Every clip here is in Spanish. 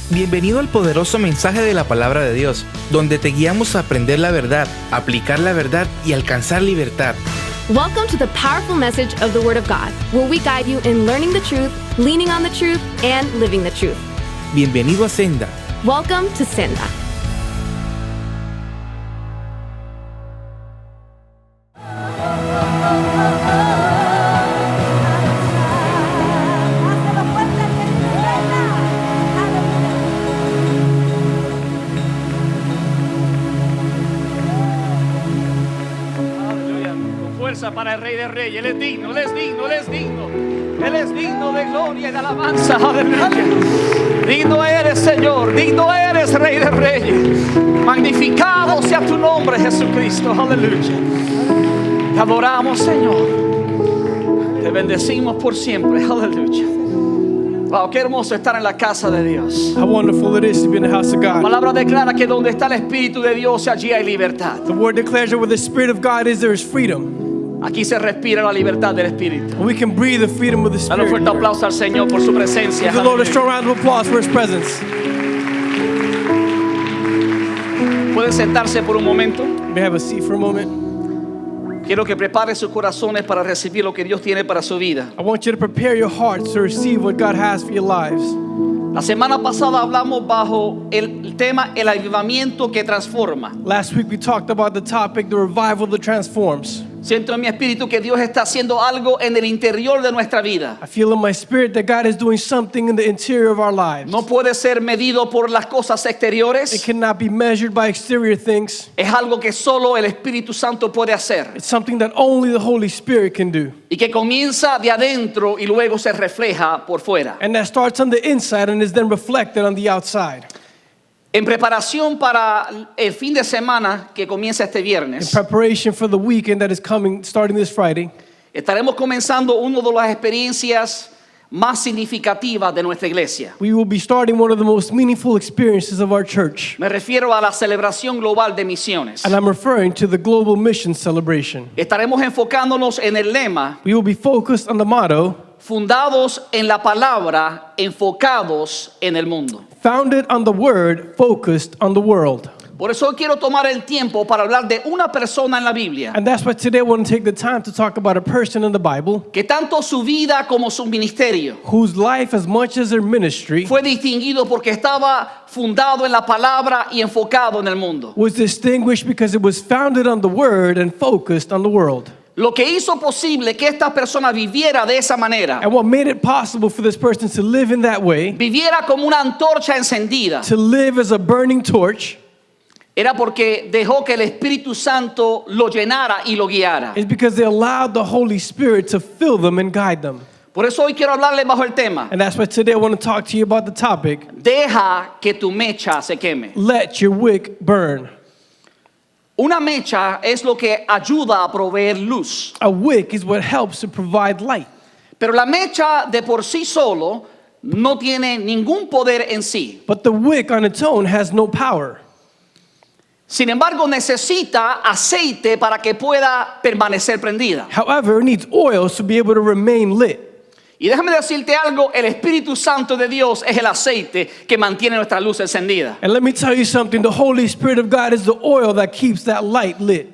Bienvenido al poderoso mensaje de la palabra de Dios, donde te guiamos a aprender la verdad, aplicar la verdad y alcanzar libertad. Welcome to the powerful message of the Word of God, where we guide you in learning the truth, leaning on the truth, and living the truth. Bienvenido a Senda. Welcome to Senda. Para el Rey de Reyes, Él es digno, Él es digno, Él es digno, Él es digno de gloria y de alabanza, aleluya. Digno eres, Señor, digno eres, Rey de Reyes. Magnificado sea tu nombre, Jesucristo, aleluya. Te adoramos, Señor, te bendecimos por siempre, aleluya. Wow, qué hermoso estar en la casa de Dios. How wonderful it is to be in the house of La God. palabra declara que donde está el Espíritu de Dios, allí hay libertad. The word declares that where the Spirit of God is, there is freedom. Aquí se respira la libertad del Espíritu. And we can breathe the freedom of the Dale un Spirit. fuerte aplauso al Señor por su presencia. Give the Lord a strong round of applause for His presence. Pueden sentarse por un momento. You may have a seat for a moment. Quiero que prepare sus corazones para recibir lo que Dios tiene para su vida. I want you to prepare your hearts to receive what God has for your lives. La semana pasada hablamos bajo el tema el avivamiento que transforma. Last week we talked about the topic, the revival that transforms. Siento en mi espíritu que Dios está haciendo algo en el interior de nuestra vida. I feel in my spirit that God is doing something in the interior of our lives. No puede ser medido por las cosas It exteriores. cannot be measured by exterior things. Es algo que solo el Espíritu Santo puede hacer. It's something that only the Holy Spirit can do. Y que comienza de adentro y luego se refleja por fuera. And that starts on the inside and is then reflected on the outside. En preparación para el fin de semana que comienza este In viernes, preparation for the weekend that is coming, starting this Friday, estaremos comenzando una de las experiencias más significativas de nuestra iglesia. we will be starting one of the most meaningful experiences of our church. Me refiero a la celebración global de misiones. And I'm referring to the Global Mission Celebration. Estaremos enfocándonos en el lema, We will be focused on the motto, fundados en la palabra, enfocados en el mundo. founded on the word, focused on the world. Por eso hoy quiero tomar el tiempo para hablar de una persona en la Biblia And that's why today I want to take the time to talk about a person in the Bible que tanto su vida como su ministerio whose life, as much as their ministry, fue distinguido porque estaba fundado en la palabra y enfocado en el mundo. was distinguished because it was founded on the word and focused on the world. Lo que hizo posible que esta persona viviera de esa manera, And what made it possible for this person to live in that way, viviera como una antorcha encendida, to live as a burning torch, era porque dejó que el Espíritu Santo lo llenara y lo guiara. is because they allowed the Holy Spirit to fill them and guide them. Por eso hoy quiero hablarle bajo el tema, And that's why today I want to talk to you about the topic, deja que tu mecha se queme. let your wick burn. Una mecha es lo que ayuda a proveer luz, A wick is what helps to provide light. pero la mecha de por sí solo no tiene ningún poder en sí. But the wick on its own has no power. Sin embargo, necesita aceite para que pueda permanecer prendida. However, it needs oil to be able to remain lit. Y déjame decirte algo, el Espíritu Santo de Dios es el aceite que mantiene nuestra luz encendida. And let me tell you something, the Holy Spirit of God is the oil that keeps that light lit.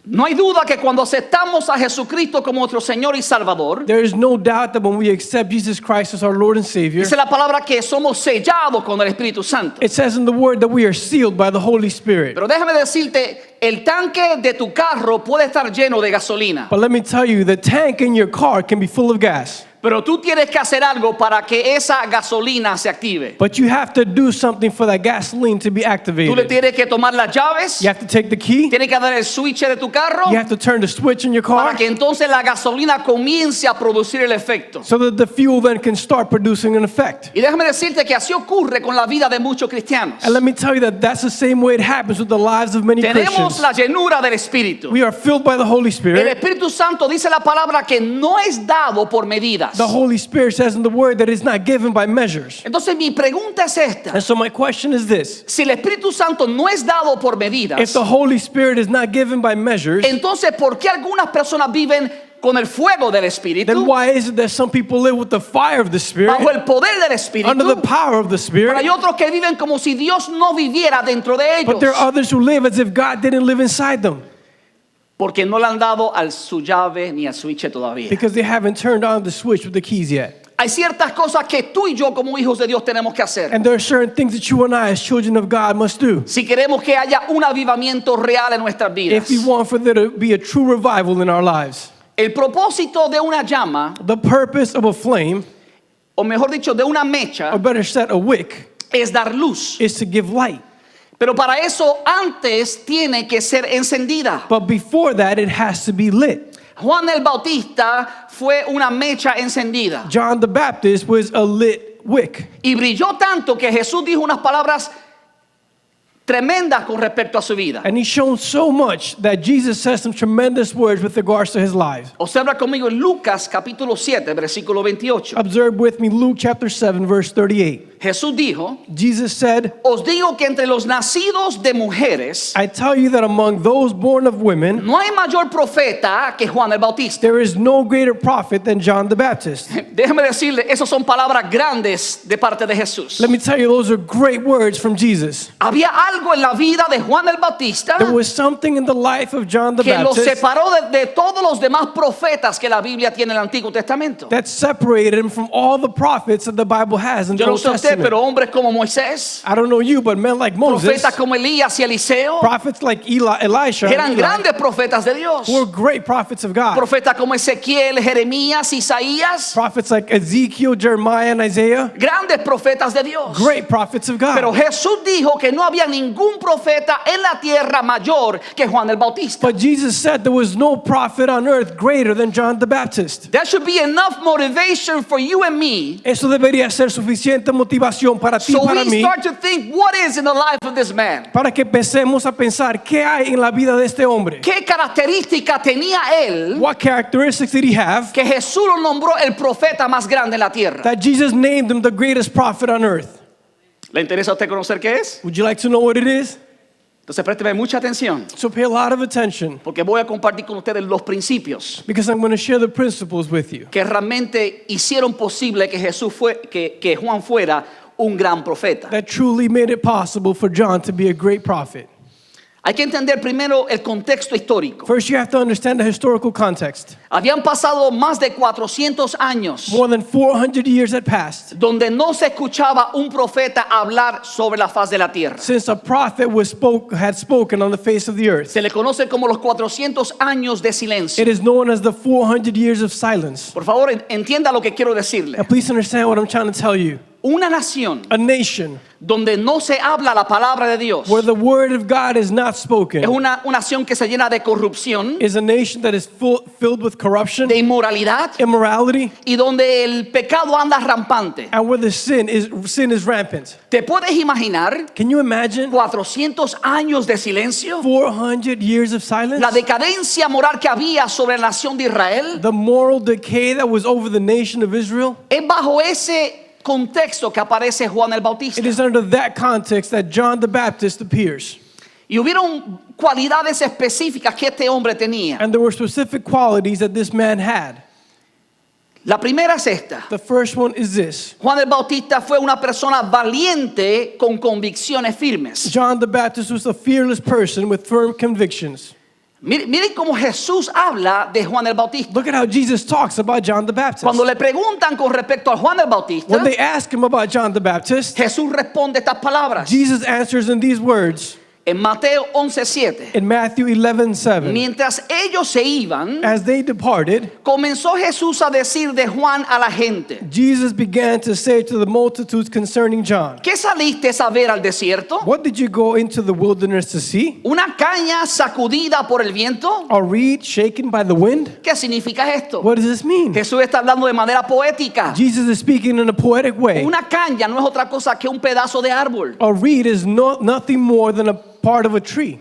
No hay duda que cuando aceptamos a Jesucristo como nuestro Señor y Salvador, There is no doubt that when we accept Jesus Christ as our Lord and Savior, dice la palabra que somos sellados con el Espíritu Santo. it says in the word that we are sealed by the Holy Spirit. Pero déjame decirte, el tanque de tu carro puede estar lleno de gasolina, But let me tell you, the tank in your car can be full of gas. pero tú tienes que hacer algo para que esa gasolina se active. But you have to do something for that gasoline to be Tú le activated. tienes que tomar las llaves, You have to take the key, tienes que dar el switch de tu carro you have to turn the switch in your car para que entonces la gasolina comience a producir el efecto. so that the fuel then can start producing an effect. Y déjame decirte que así ocurre con la vida de muchos cristianos. And let me tell you that that's the same way it happens with the lives of many Tenemos Christians. la llenura del Espíritu. We are filled by the Holy El Spirit. Espíritu Santo dice la palabra que no es dado por medidas. The Holy Spirit says in the word that it's not given by measures. Entonces mi pregunta es esta. And so my question is this. Si el Espíritu Santo no es dado por If medidas, the Holy Spirit is not given by measures, entonces ¿por qué algunas personas viven con el fuego del Espíritu, then why is it that some people live with the fire of the Spirit, bajo el poder del under the Espíritu, power of the pero hay Spirit, otros que viven como si Dios no viviera dentro de ellos? but there are others who live as if God didn't live inside them Porque no le han dado al su llave ni al switch todavía. because they haven't turned on the switch with the keys yet. Hay ciertas cosas que tú y yo como hijos de Dios tenemos que hacer. And there are certain things that you and I, as children of God, must do Si queremos que haya un avivamiento real en nuestras vidas. if we want for there to be a true revival in our lives. El propósito de una llama, The purpose of a flame, o mejor dicho, de una or mecha, better said, a wick, es dar luz. is to give light. Pero para eso antes tiene que ser encendida. But before that, it has to be lit. Juan el Bautista fue una mecha encendida John the Baptist was a lit wick. y brilló tanto que Jesús dijo unas palabras tremendas con respecto a su vida. And he shone so much that Jesus says some tremendous words with regards to his life. Observa conmigo en Lucas capítulo 7, versículo 28. Observe with me Luke chapter 7, verse 38. Jesús dijo, Jesus said, os digo que entre los nacidos de mujeres I tell you that among those born of women, no hay mayor profeta que Juan el Bautista. there is no greater prophet than John the Baptist. Déjeme decirle, esas son palabras grandes de parte de Jesús. Let me tell you, those are great words from Jesus. Había algo en la vida de Juan el Bautista There was something in the life of John the que lo Baptist separó de todos los demás profetas que la Biblia tiene en el Antiguo Testamento. that separated him from all the prophets that the Bible has in the Yo no Old sé usted, Testament. pero hombres como Moisés, I don't know you, but men like Moses, profetas como Elías y Eliseo, prophets like Elisha, and eran Eli, grandes profetas de Dios. were great prophets of God. Profetas como Ezequiel, Jeremías, Isaías, Prophets like Ezekiel, Jeremiah, and Isaiah, grandes profetas de Dios. great prophets of God. Pero Jesús dijo que no había ningún profeta en la tierra mayor que Juan el Bautista. But Jesus said there was no prophet on earth greater than John the Baptist. That should be enough motivation for you and me, Eso debería ser suficiente motivación para ti, so para we mí, start to think what is in the life of this man. para que empecemos a pensar qué hay en la vida de este hombre. ¿Qué característica tenía él What characteristics did he have que Jesús lo nombró el profeta más grande en la tierra? that Jesus named him the greatest prophet on earth? ¿Le interesa a usted conocer qué es? Would you like to know what it is? Entonces présteme mucha atención, So pay a lot of attention porque voy a compartir con ustedes los principios because I'm going to share the principles with you que realmente hicieron posible que que Juan fuera un gran profeta. that truly made it possible for John to be a great prophet. Hay que entender primero el contexto histórico. First, you have to understand the historical context. Habían pasado más de 400 años More than 400 years had passed donde no se escuchaba un profeta hablar sobre la faz de la tierra. since a prophet had spoken on the face of the earth. Se le conoce como los 400 años de silencio. It is known as the 400 years of silence. Por favor, entienda lo que quiero decirle. Now, please understand what I'm trying to tell you. Una nación A nation donde no se habla la palabra de Dios where the word of God is not es spoken una nación que se llena de corrupción, is a nation that is filled with corruption, de inmoralidad immorality, y donde el pecado anda rampante. and where the sin is rampant. ¿Te puedes imaginar Can you imagine 400 años de silencio? 400 years of silence? La decadencia moral que había sobre la nación de Israel. The moral decay that was over the nation of Israel. Es bajo ese contexto que aparece Juan el Bautista. It is under that context that John the Baptist appears. Y hubieron cualidades específicas que este hombre tenía. And there were specific qualities that this man had. La primera es esta. The first one is this. Juan el Bautista fue una persona valiente con convicciones firmes. John the Baptist was a fearless person with firm convictions. Miren cómo Jesús habla de Juan el Bautista. Look at how Jesus talks about John the Baptist. Cuando le preguntan con respecto a Juan el Bautista, When they ask him about John the Baptist, Jesús responde estas palabras. Jesus answers in these words En Mateo 11:7. in Matthew 11:7. Mientras ellos se iban, As they departed, comenzó Jesús a decir de Juan a la gente: Jesus began to say to the multitudes concerning John, ¿Qué saliste a ver al desierto? "What did you go into the wilderness to see? ¿Una caña sacudida por el viento? A reed shaken by the wind?" ¿Qué significa esto? What does this mean? Jesús está hablando de manera poética. Jesus is speaking in a poetic way. Una caña no es otra cosa que un pedazo de árbol. A reed is nothing more than a part of a tree.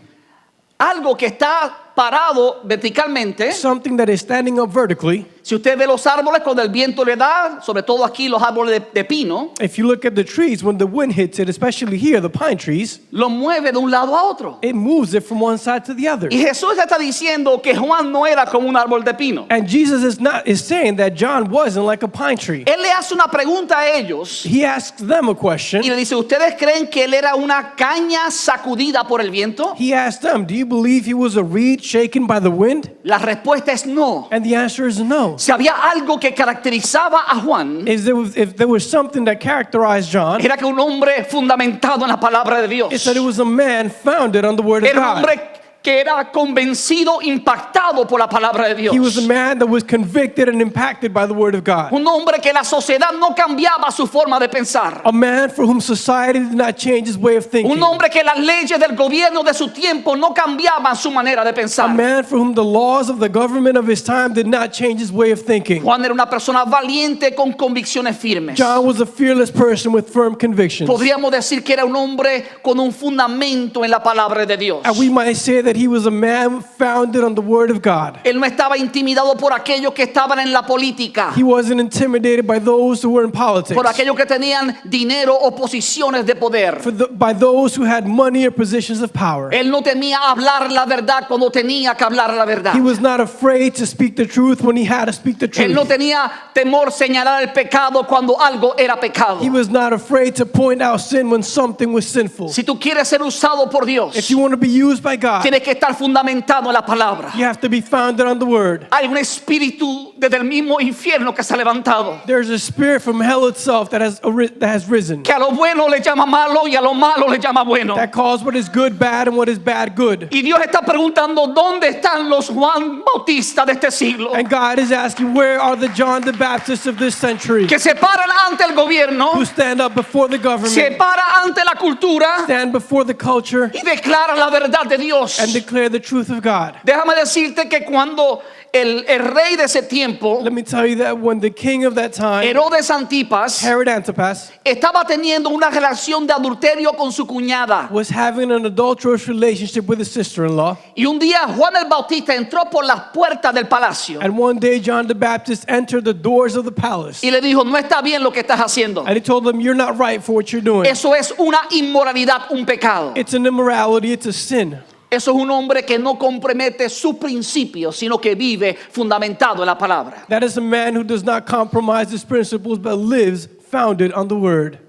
Algo que está parado verticalmente. Something that is standing up vertically. Si Si usted ve los árboles cuando el viento le da, sobre todo aquí los árboles de pino, If you look at the trees, when the wind hits it, especially here, the pine trees, lo mueve de un lado a otro. it moves it from one side to the other. Y Jesús está diciendo que Juan no era como un árbol de pino. And Jesus is saying that John wasn't like a pine tree. Él le hace una pregunta a ellos He asks them a question. y le dice, ¿ustedes creen que él era una caña sacudida por el viento? He asked them, do you believe he was a reed shaken by the wind? La respuesta es no. And the answer is no. Si había algo que caracterizaba a Juan, If there was something that characterized John, era que un hombre fundamentado en la palabra de Dios. it's that it was a man founded on the word of Era un God. hombre que era convencido, impactado por la palabra de Dios. He was a man that was convicted and impacted by the word of God. Un hombre que la sociedad no cambiaba su forma de pensar. A man for whom society did not change his way of thinking. Un hombre que las leyes del gobierno de su tiempo no cambiaban su manera de A pensar. man for whom the laws of the government of his time did not change his way of thinking. Juan era una persona valiente con convicciones firmes. John was a fearless person with firm convictions. Podríamos decir que era un hombre con un fundamento en la palabra de Dios. And we might say that he was a man founded on the word of God. Él no estaba intimidado por aquellos que estaban en la política, He wasn't intimidated by those who were in politics, por aquellos que tenían dinero o posiciones de poder. by those who had money or positions of power. Él no temía hablar la verdad cuando tenía que hablar la verdad. He was not afraid to speak the truth when he had to speak the Él no truth. tenía temor señalar el pecado cuando algo era pecado. He was not afraid to point out sin when something was sinful. Si tú quieres ser usado por Dios, If you want to be used by God, tienes que estar fundamentado en la palabra. you have to be founded on the word. Hay un espíritu desde el mismo infierno que se ha levantado, There's a spirit from hell itself that has risen, que a lo bueno le llama malo y a lo malo le llama bueno. that calls what is good bad and what is bad good. Y Dios está preguntando, ¿dónde están los Juan Bautista de este siglo? And God is asking, where are the John the Baptists of this century Que se paran ante el gobierno, who stand up before the se government, para ante la cultura stand before the culture, y declara la verdad de Dios. and declare the truth of God? Déjame decirte que cuando el rey de ese tiempo, Let me tell you that when the king of that time, Herodes Antipas, Herod Antipas, estaba teniendo una relación de adulterio con su cuñada. was having an adulterous relationship with his sister-in-law, Y un día Juan el Bautista entró por las puertas del palacio and one day John the Baptist entered the doors of the palace, y le dijo, no está bien lo que estás haciendo. and he told them, you're not right for what you're doing. Eso es una inmoralidad, un pecado. It's an immorality, it's a sin. Eso es un hombre que no compromete sus principios, sino que vive fundamentado en la palabra. That is a man who does not compromise his principles but lives founded on the word.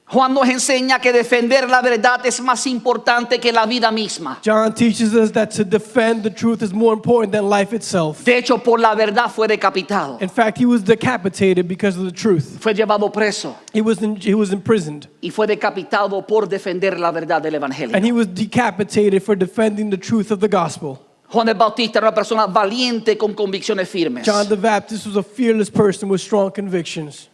Juan nos enseña que defender la verdad es más importante que la vida misma. John teaches us that to defend the truth is more important than life itself. De hecho, por la verdad fue decapitado. In fact, he was decapitated because of the truth. Fue llevado preso He was imprisoned, y fue decapitado por defender la verdad del evangelio. and he was decapitated for defending the truth of the gospel. Juan el Bautista era una persona valiente con convicciones firmes. John the Baptist was a fearless person with strong convictions.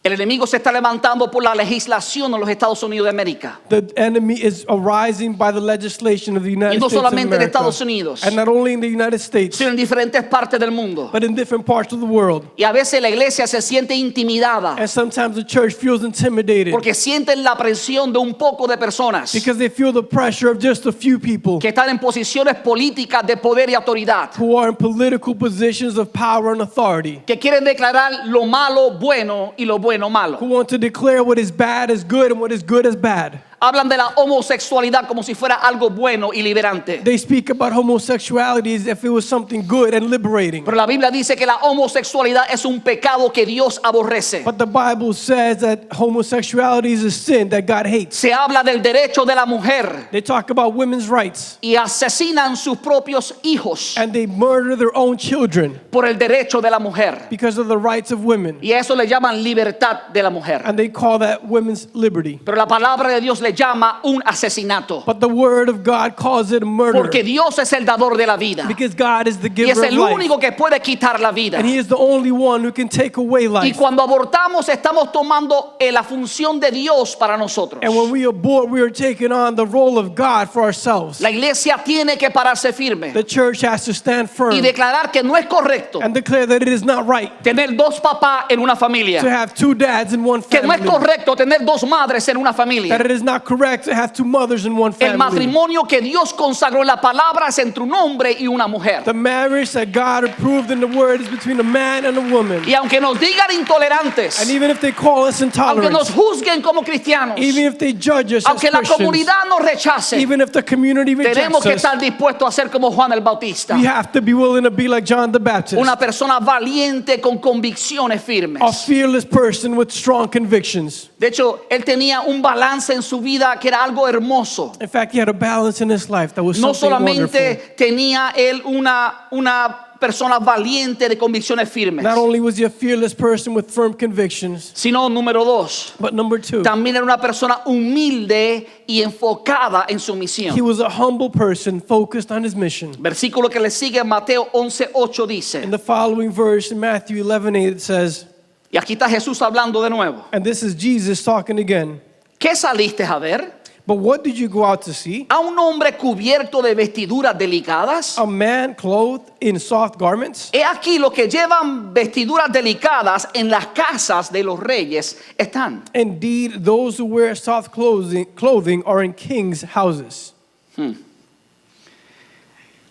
El enemigo se está levantando por la legislación en los Estados Unidos de América. The enemy is arising by the legislation of the Y United no States of solamente en America. Estados Unidos, And not only in the United States, sino en diferentes partes del mundo. but in different parts of the world. Y a veces la iglesia se siente intimidada And sometimes the church feels intimidated porque sienten la presión de un poco de personas because they feel the pressure of just a few people que están en posiciones políticas de poder y autoridad, who are in political positions of power and authority, que quieren declarar lo malo bueno y lo bueno malo. who want to declare what is bad as good and what is good as bad. Hablan de la homosexualidad como si fuera algo bueno y liberante. They speak about homosexuality as if it was something good and liberating. Pero la Biblia dice que la homosexualidad es un pecado que Dios aborrece. But the Bible says that homosexuality is a sin that God hates. Se habla del derecho de la mujer They talk about women's rights, y asesinan sus propios hijos and they murder their own children por el derecho de la mujer. because of the rights of women. Y a eso le llaman libertad de la mujer. And they call that women's liberty. Pero la palabra de Dios le llama un asesinato. But the word of God calls it murder Porque Dios es el dador de la vida. because God is the Y giver es of el life. único que puede quitar la vida. And he is the only one who can take away Y life. cuando abortamos estamos tomando la función de Dios para nosotros. And when we abort, we are taking on the role of God for ourselves. La iglesia tiene que pararse firme The church has to stand y firm declarar que no es correcto and declare that it is not right tener dos papás en una to familia. have two dads in one Que no es family. correcto tener dos madres en una familia. That it is not not correct to have two mothers in one El family. matrimonio que Dios consagró en la palabra es entre un hombre y una mujer. The marriage that God approved in the word is between a man and a woman. Y aunque nos digan intolerantes, And even if they call us aunque nos intolerant, juzguen como cristianos, even if they judge us as aunque la Christians, comunidad nos rechace, even if the community tenemos rejects que us, estar dispuestos a ser como Juan el Bautista, we have to be willing to be like John the Baptist, una persona valiente con convicciones firmes. a fearless person with strong convictions. De hecho, él tenía un balance en su vida que era algo hermoso. In fact, he had a balance in his life that was No something wonderful. solamente tenía él una persona valiente de convicciones firmes, Not only was he a fearless person with firm convictions, sino número dos, but number two, también era una persona humilde y enfocada en su misión. he was a humble person focused on his mission. Versículo que le sigue, Mateo 11:8 dice, In the following verse in Matthew 11:8 it says, y aquí está Jesús hablando de nuevo, and this is Jesus talking again, ¿qué saliste a ver? but what did you go out to see? ¿A un hombre cubierto de vestiduras delicadas? A man clothed in soft garments? He aquí los que llevan vestiduras delicadas en las casas de los reyes están. Indeed, those who wear soft clothing are in kings' houses.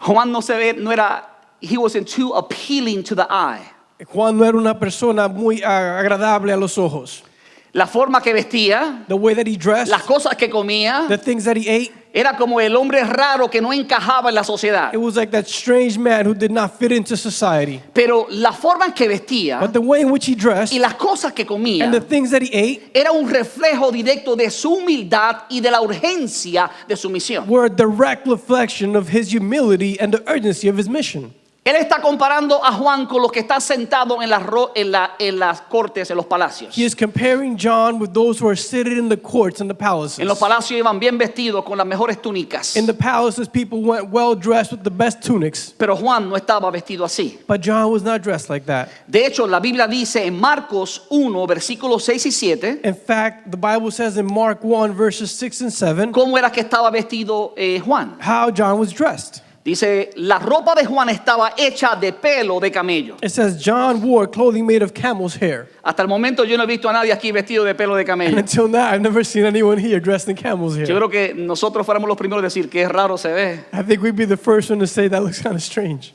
Juan no se ve, no era, he wasn't too appealing to the eye. Juan no era una persona muy agradable a los ojos. La forma que vestía, The way that he dressed, las cosas que comía, the things that he ate, era como el hombre raro que no encajaba en la sociedad. it was like that strange man who did not fit into society. Pero la forma en que vestía But the way in which he dressed y las cosas que comía and the things that he ate era un reflejo directo de su humildad y de la urgencia de su misión. were a direct reflection of his humility and the urgency of his mission. Él está comparando a Juan con los que están sentados en las cortes, en los palacios. He is comparing John with those who are seated in the courts and the palaces. En los palacios iban bien vestidos con las mejores túnicas. In the palaces, people went well dressed with the best tunics. Pero Juan no estaba vestido así. But John was not dressed like that. De hecho, la Biblia dice en Marcos 1, versículos 6 y 7, In fact, the Bible says in Mark 1, verses 6 and 7, cómo era que estaba vestido Juan. how John was dressed. Dice, la ropa de Juan estaba hecha de pelo de camello. It says John wore clothing made of camel's hair. Hasta el momento yo no he visto a nadie aquí vestido de pelo de And camello. until now, I've never seen anyone here dressed in camel's Yo hair. creo que nosotros fuéramos los primeros a decir que es raro se ve. I think we'd be the first one to say that looks kind of strange.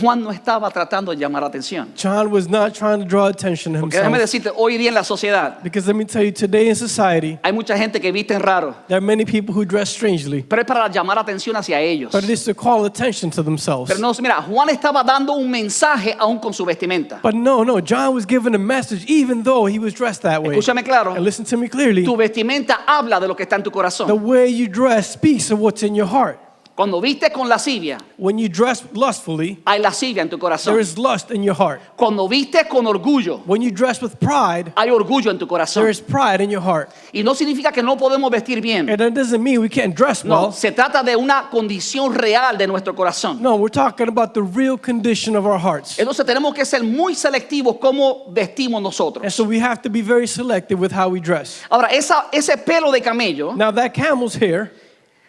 Juan no estaba tratando de llamar atención. John was not trying to draw attention to Porque déjame himself. decirte, hoy día en la sociedad Because let me tell you, today in society, hay mucha gente que visten raro, there are many people who dress strangely. pero es para llamar atención hacia ellos. But it is to call attention to themselves. Pero no, mira, Juan estaba dando un mensaje aún con su vestimenta. But no, John was given a message even though he was dressed that way. Escúchame claro, And listen to me clearly. tu vestimenta habla de lo que está en tu The corazón. way you dress speaks of what's in your heart. Cuando viste con lascivia, When you dress lustfully, hay lascivia en tu corazón. there is lust in your heart. Cuando viste con orgullo, When you dress with pride, hay orgullo en tu there corazón. is pride in your heart. Y no significa que no podemos vestir bien. And that doesn't mean we can't dress No, well. se trata de una condición real de nuestro corazón. No, we're talking about the real condition of our hearts. Entonces tenemos que ser muy selectivos cómo vestimos And nosotros. so we have to be very selective with how we dress. Ahora, ese pelo de camello Now that camel's hair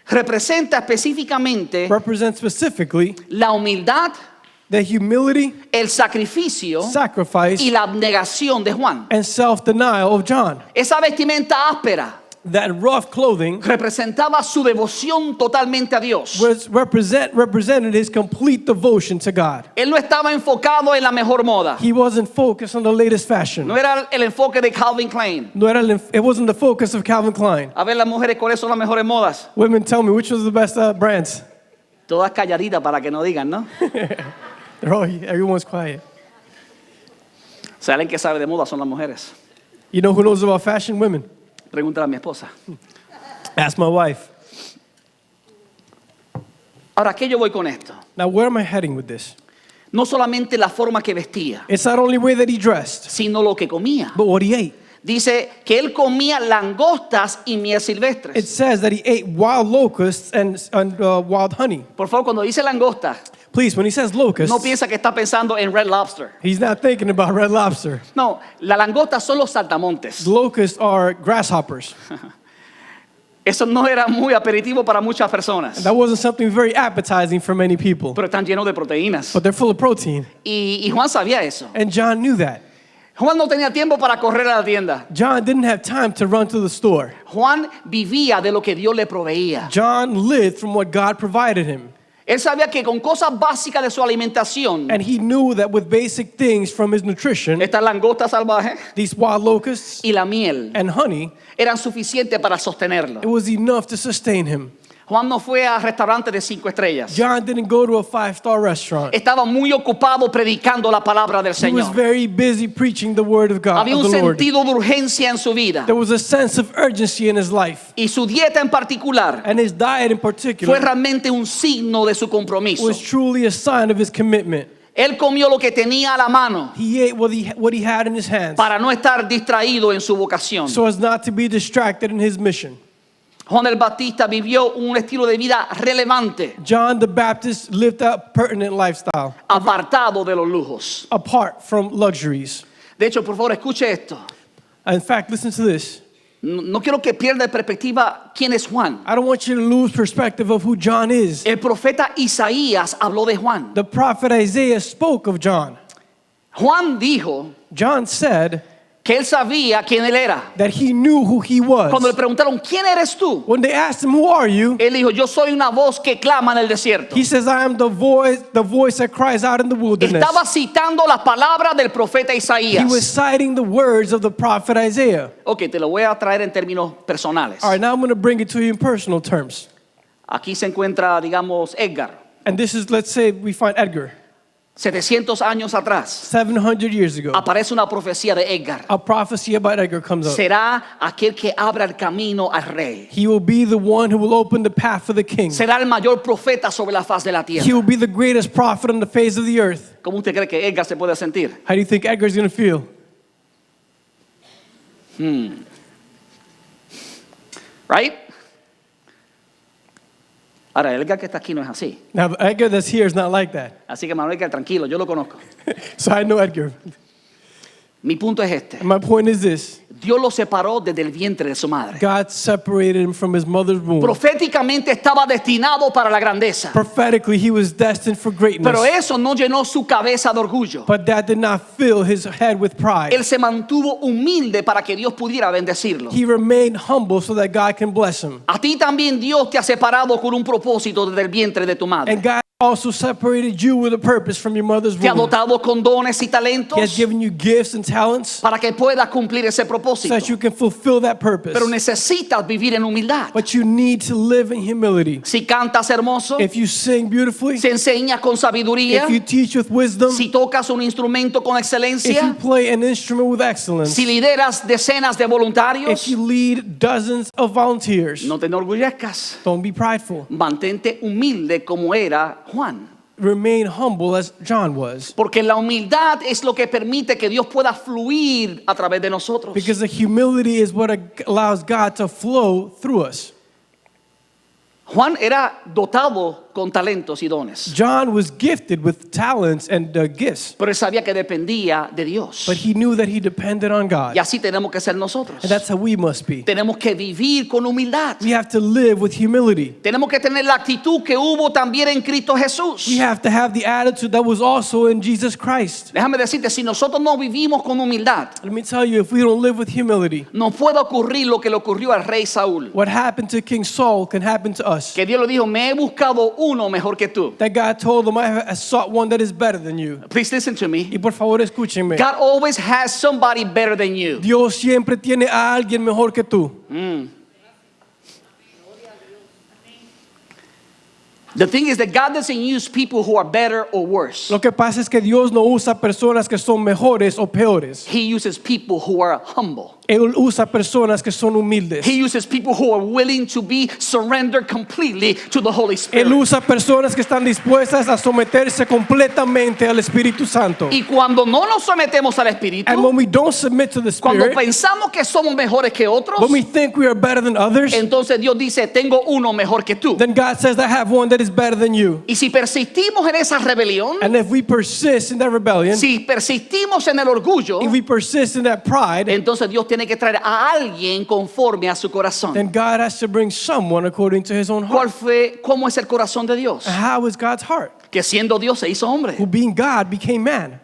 representa específicamente represents specifically la humildad, the humility, el sacrificio sacrifice, y la abnegación de Juan. and self-denial of John. Esa vestimenta áspera That rough clothing representaba su devoción totalmente a Dios. represented his complete devotion to God. Él no estaba enfocado en la mejor moda. He wasn't focused on the latest fashion. No era el enfoque de Calvin Klein. It wasn't the focus of Calvin Klein. A ver las mujeres cuáles son las mejores modas. Women, tell me, which was the best brands? Todas calladitas para que no digan, ¿no? Everyone's quiet. Si alguien que sabe de moda son las mujeres. You know who knows about fashion? Women. Pregúntale a mi esposa. Ask my wife. Ahora, ¿qué yo voy con esto? Now, where am I heading with this? No solamente la forma que vestía, It's not only the way that he dressed, sino lo que comía. but what he ate. Dice que él comía langostas y miel It silvestres. says that he ate wild locusts and wild honey. Por favor, cuando dice langosta, Please, when he says locusts, no piensa que está pensando en Red Lobster. he's not thinking about red lobster. No, la langosta son los saltamontes. Locusts are grasshoppers. Eso no era muy aperitivo para muchas personas, That wasn't something very appetizing for many people, pero están llenos de proteínas. but they're full of protein. Y Juan sabía eso. And John knew that. Juan no tenía tiempo para correr a la tienda. John didn't have time to run to the store. Juan vivía de lo que Dios le proveía. John lived from what God provided him. Él sabía que con cosas básicas de su alimentación, And he knew that with basic things from his nutrition, estas langostas salvajes these wild locusts y la miel and honey, eran suficientes para sostenerlo. it was enough to sustain him. Juan no fue a restaurantes de 5 estrellas. John didn't go to a 5-star restaurant. Estaba muy ocupado predicando la palabra del He was Señor. very busy preaching the word of God, Había of un the Lord. sentido de urgencia en su vida. There was a sense of urgency in his life. Y su dieta en particular And his diet in fue particular realmente un signo de su compromiso. was truly a sign of his commitment. Él comió lo que tenía a la mano He ate what he had in his hands para no estar distraído en su vocación. so as not to be distracted in his mission. Juan el Bautista vivió un estilo de vida relevante, John the Baptist lived a pertinent lifestyle, apartado de los lujos. apart from luxuries. De hecho, por favor, escuche esto. In fact, listen to this. No quiero que pierda de perspectiva quién es Juan. I don't want you to lose perspective of who John is. El profeta Isaías habló de Juan. The prophet Isaiah spoke of John. Juan dijo John said que él sabía quién él era. that he knew who he Cuando le was. preguntaron, ¿quién eres tú? When they asked him, "Who are you?" Él dijo, yo soy una voz que clama en el desierto. He says, "I am the voice that cries out in the wilderness." Estaba citando las palabras del profeta He was Isaías. citing the words of the prophet Isaiah. Ok, te lo voy a traer en términos personales. All right, now I'm going to bring it to you in personal terms. Aquí se encuentra, digamos, Edgar. And this is, let's say, we find Edgar. 700 años atrás 700 years ago, aparece una profecía de Edgar. a prophecy about Edgar comes up. Será aquel que abra el camino al rey. He will be the one who will open the path for the king. Será el mayor profeta sobre la faz de la He tierra. will be the greatest prophet on the face of the earth. ¿Cómo usted cree que Edgar se puede sentir? How do you think Edgar's going to feel? Right? Ahora, el Edgar que está aquí no es así. Now, the Edgar that's here is not like that. Así que Manuel, Edgar, tranquilo, yo lo conozco. So I know Edgar. Mi punto es este. And my point is this. Dios lo separó desde el vientre de su madre. God separated him from his mother's womb. Proféticamente estaba destinado para la grandeza. Prophetically, he was destined for Pero greatness. eso no llenó su cabeza de orgullo. But that did not fill his head with pride. Él se mantuvo humilde para que Dios pudiera bendecirlo. He remained humble so that God can bless him. A ti también Dios te ha separado con un propósito desde el vientre de tu madre. And God also separated you with a purpose from your mother's Te ha womb. dotado con dones y He has talentos given you gifts and talents para que puedas cumplir ese so propósito. that you can fulfill that purpose. Pero necesitas vivir en humildad. But you need to live in humility. Si cantas hermoso, If you sing beautifully, si enseñas con sabiduría, if you teach with wisdom, si tocas un instrumento con if you excelencia, play an instrument with excellence, si lideras decenas de if voluntarios, you lead dozens of volunteers, no te enorgullezcas. don't be prideful. Mantente humilde como era Juan. Remain humble as John was. Porque la humildad es lo que permite que Dios pueda fluir a través de nosotros. Because the humility is what allows God to flow through us. Juan era dotado con talentos y dones, John was gifted with talents and gifts, pero él sabía que dependía de Dios. but he knew that he depended on God. Y así tenemos que ser nosotros. And that's how we must be. Tenemos que vivir con humildad. We have to live with humility. Tenemos que tener la actitud que hubo también en Cristo Jesús. We have to have the attitude that was also in Jesus Christ. Déjame decirte, si nosotros no vivimos con humildad, Let me tell you, if we don't live with humility, nos puede ocurrir lo que le ocurrió al rey Saúl. what happened to King Saul can happen to us. Que Dios le dijo, me he buscado uno mejor que tú. That God told him, I sought one that is better than you. Please listen to me. Y por favor, escúchenme. God always has somebody better than you. Dios siempre tiene a alguien mejor que tú. The thing is that God doesn't use people who are better or worse. Lo que pasa es que Dios no usa personas que son mejores o peores. He uses people who are humble. Él usa personas que son humildes. He uses people who are willing to be surrendered completely to the Holy Spirit. Él usa personas que están dispuestas a someterse completamente al Espíritu Santo. Y cuando no nos sometemos al Espíritu, And when we don't submit to the cuando Spirit, pensamos que somos mejores que otros, when we think we are better than others, entonces Dios dice, tengo uno mejor que tú. then God says, I have one that is better than you. Y si persistimos en esa rebelión, And if we persist in that rebellion, si persistimos en el orgullo, if we persist in that pride, entonces Dios tiene que traer a alguien conforme a su corazón. then God has to bring someone according to his own heart. ¿Cómo es el corazón de Dios? How is God's heart? Que siendo Dios se hizo hombre. Who being God became man.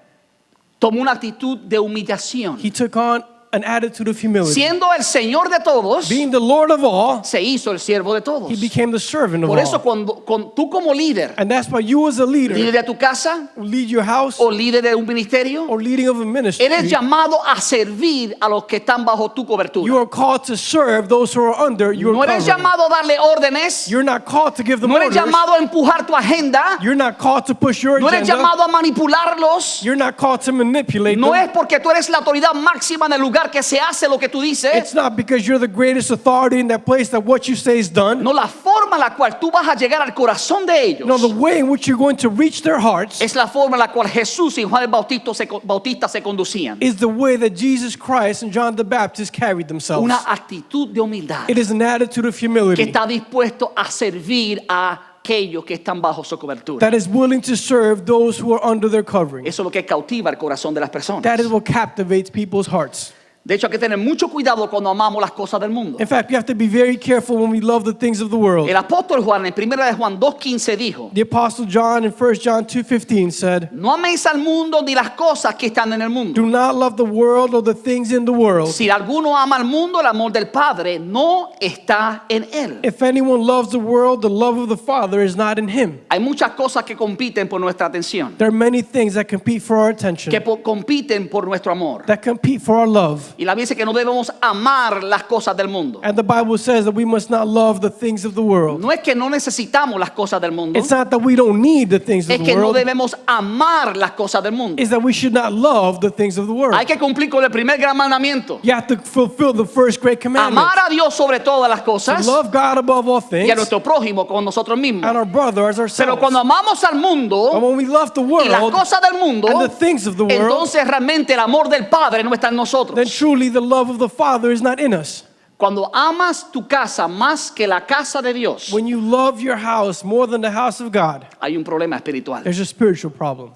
tomó una actitud de humillación. He took on an attitude of humility. Siendo el Señor de todos, Being the Lord of all, se hizo el siervo de todos. he became the servant of Por eso all. tú como líder, And that's why you as a líder leader, de tu casa lead your house o líder de un ministerio, or leading of a ministry, eres llamado a servir a los que están bajo tu you cobertura. are called to serve those who are under your No eres covering. llamado a darle órdenes, You're not called to give them no eres orders. llamado a empujar tu agenda, You're not called to push your no eres agenda. llamado a manipularlos. You're not called to manipulate No them. es porque tú eres la autoridad máxima en el lugar que se hace lo que tú dices. It's not because you're the greatest authority in that place that what you say is done. No, la forma en la cual tú vas a llegar al corazón de ellos No, the way in which you're going to reach their hearts es la forma en la cual Jesús y Juan el Bautista se conducían. is the way that Jesus Christ and John the Baptist carried themselves. Una actitud de humildad It is an attitude of que humility está dispuesto a servir a aquellos que están bajo su cobertura. that is willing to serve those who are under their covering. Eso es lo que cautiva el corazón de las personas. That is what captivates people's hearts. De hecho, hay que tener mucho cuidado cuando amamos las cosas del mundo. In fact, we have to be very careful when we love the things of the world. El apóstol Juan en 1 de Juan 2:15 dijo: The Apostle John in 1 John 2:15 said, no améis al mundo ni las cosas que están en el mundo. "Do not love the world or the things in the world. Si alguno ama al mundo, el amor del Padre no está en él. If anyone loves the world, the love of the Father is not in him." Hay muchas cosas que compiten por nuestra atención, There are many things that compete for our attention, que compiten por nuestro amor. that compete for our love. Y la Biblia dice que no debemos amar las cosas del mundo. And the Bible says that we must not love the things of the world. No es que no necesitamos las cosas del mundo, It's not that we don't need the things of es the que no world. debemos amar las cosas del mundo. It's that we should not love the things of the world. Hay que cumplir con el primer gran mandamiento: You have to fulfill the first great commandment. amar a Dios sobre todas las cosas To love God above all y things a nuestro prójimo como nosotros mismos. and our brother as Pero ourselves. cuando amamos al But mundo when we love the y las world, cosas del mundo, and the things of the world, entonces realmente el amor del Padre no está en then nosotros. truly the love of the Father is not in us. Cuando amas tu casa más que la casa de Dios, When you love your house more than the house of God, hay un problema espiritual. there's a spiritual problem.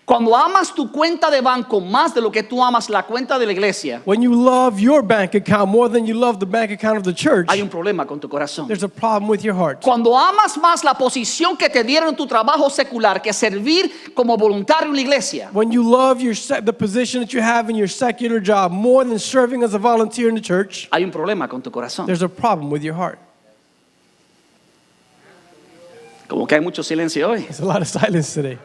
Cuando amas tu cuenta de banco más de lo que tú amas la cuenta de la iglesia, When you love your bank account more than you love the bank account of the church, hay un problema con tu corazón. there's a problem with your heart. Cuando amas más la posición que te dieron en tu trabajo secular que servir como voluntario en la iglesia, When you love the position that you have in your secular job more than serving as a volunteer in the church, hay un problema con tu corazón. there's a problem with your heart. Como que hay mucho silencio hoy. There's a lot of silence today.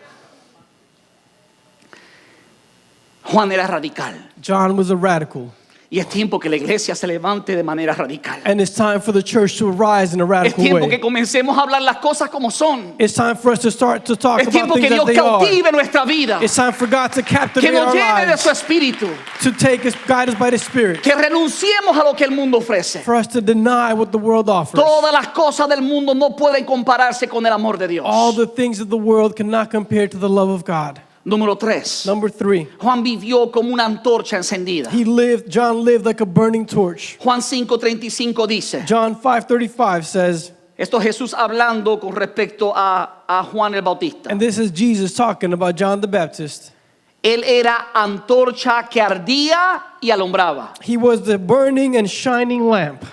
Juan era radical. John was a radical. Y es tiempo que la iglesia se levante de manera radical. And it's time for the church to arise in a Es radical tiempo que way. comencemos a hablar las cosas como son. It's time for us to start to talk Es about tiempo que things Dios as they are. cautive nuestra vida. It's time for God to Que captivate nos our llene de lives, su espíritu. to take us, guide us by the Spirit, Que renunciemos a lo que el mundo ofrece. for us to deny what the world offers. Todas las cosas del mundo no pueden compararse con el amor de Dios. All the things of the world cannot compare to the love of God. Número 3. Number 3, Juan vivió como una antorcha encendida. John lived like a burning torch. Juan 5:35 dice, John 5:35 says, esto es Jesús hablando con respecto a Juan el Bautista. and this is Jesus talking about John the Baptist. Él era antorcha que ardía y alumbraba. He was the burning and shining lamp.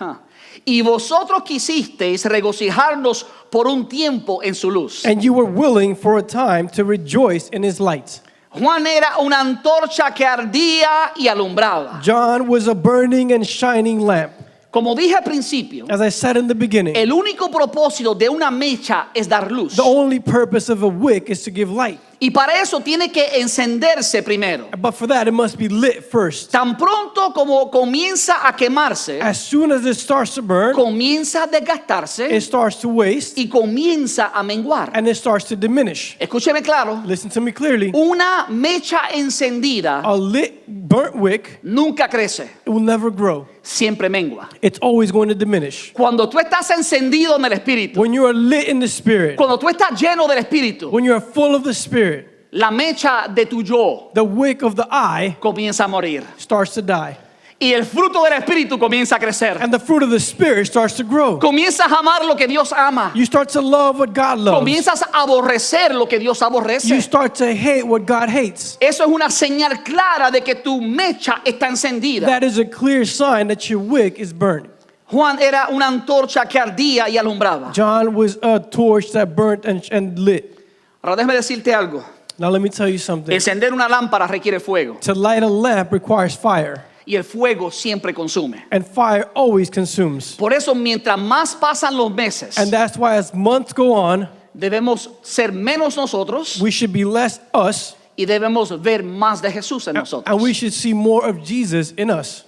Y vosotros quisisteis regocijarnos por un tiempo en su luz. And you were willing for a time to rejoice in his light. Juan era una antorcha que ardía y alumbraba. John was a burning and shining lamp. Como dije al principio, As I said in the beginning, el único propósito de una mecha es dar luz. the only purpose of a wick is to give light. Y para eso tiene que encenderse primero. But for that, it must be lit first. Tan pronto como comienza a quemarse, As soon as it starts to burn, comienza a desgastarse it starts to waste y comienza a menguar. and it starts to diminish. Escúcheme claro, Listen to me clearly. una mecha encendida A lit, burnt wick, nunca crece, it will never grow. siempre mengua. It's always going to diminish. Cuando tú estás encendido en el Espíritu, When you are lit in the Spirit, cuando tú estás lleno del Espíritu, when you are full of the Spirit, la mecha de tu yo the wick of the eye comienza a morir. starts to die. Y el fruto del Espíritu comienza a crecer. And the fruit of the Spirit starts to grow. Comienzas a amar lo que Dios ama. You start to love what God loves. Comienzas a aborrecer lo que Dios You aborrece. start to hate what God hates. Eso es una señal clara de que tu mecha está encendida. That is a clear sign that your wick is burning. Juan era una antorcha que ardía y alumbraba. John was a torch that burnt and lit. Ahora déjame decirte algo. Now let me tell you something. Encender una lámpara requiere fuego To light a lamp requires fire, y el fuego siempre consume. and fire always consumes. Por eso, mientras más pasan los meses, And that's why as months go on, debemos ser menos nosotros we should be less us, y debemos ver más de Jesús en and nosotros. we should see more of Jesus in us.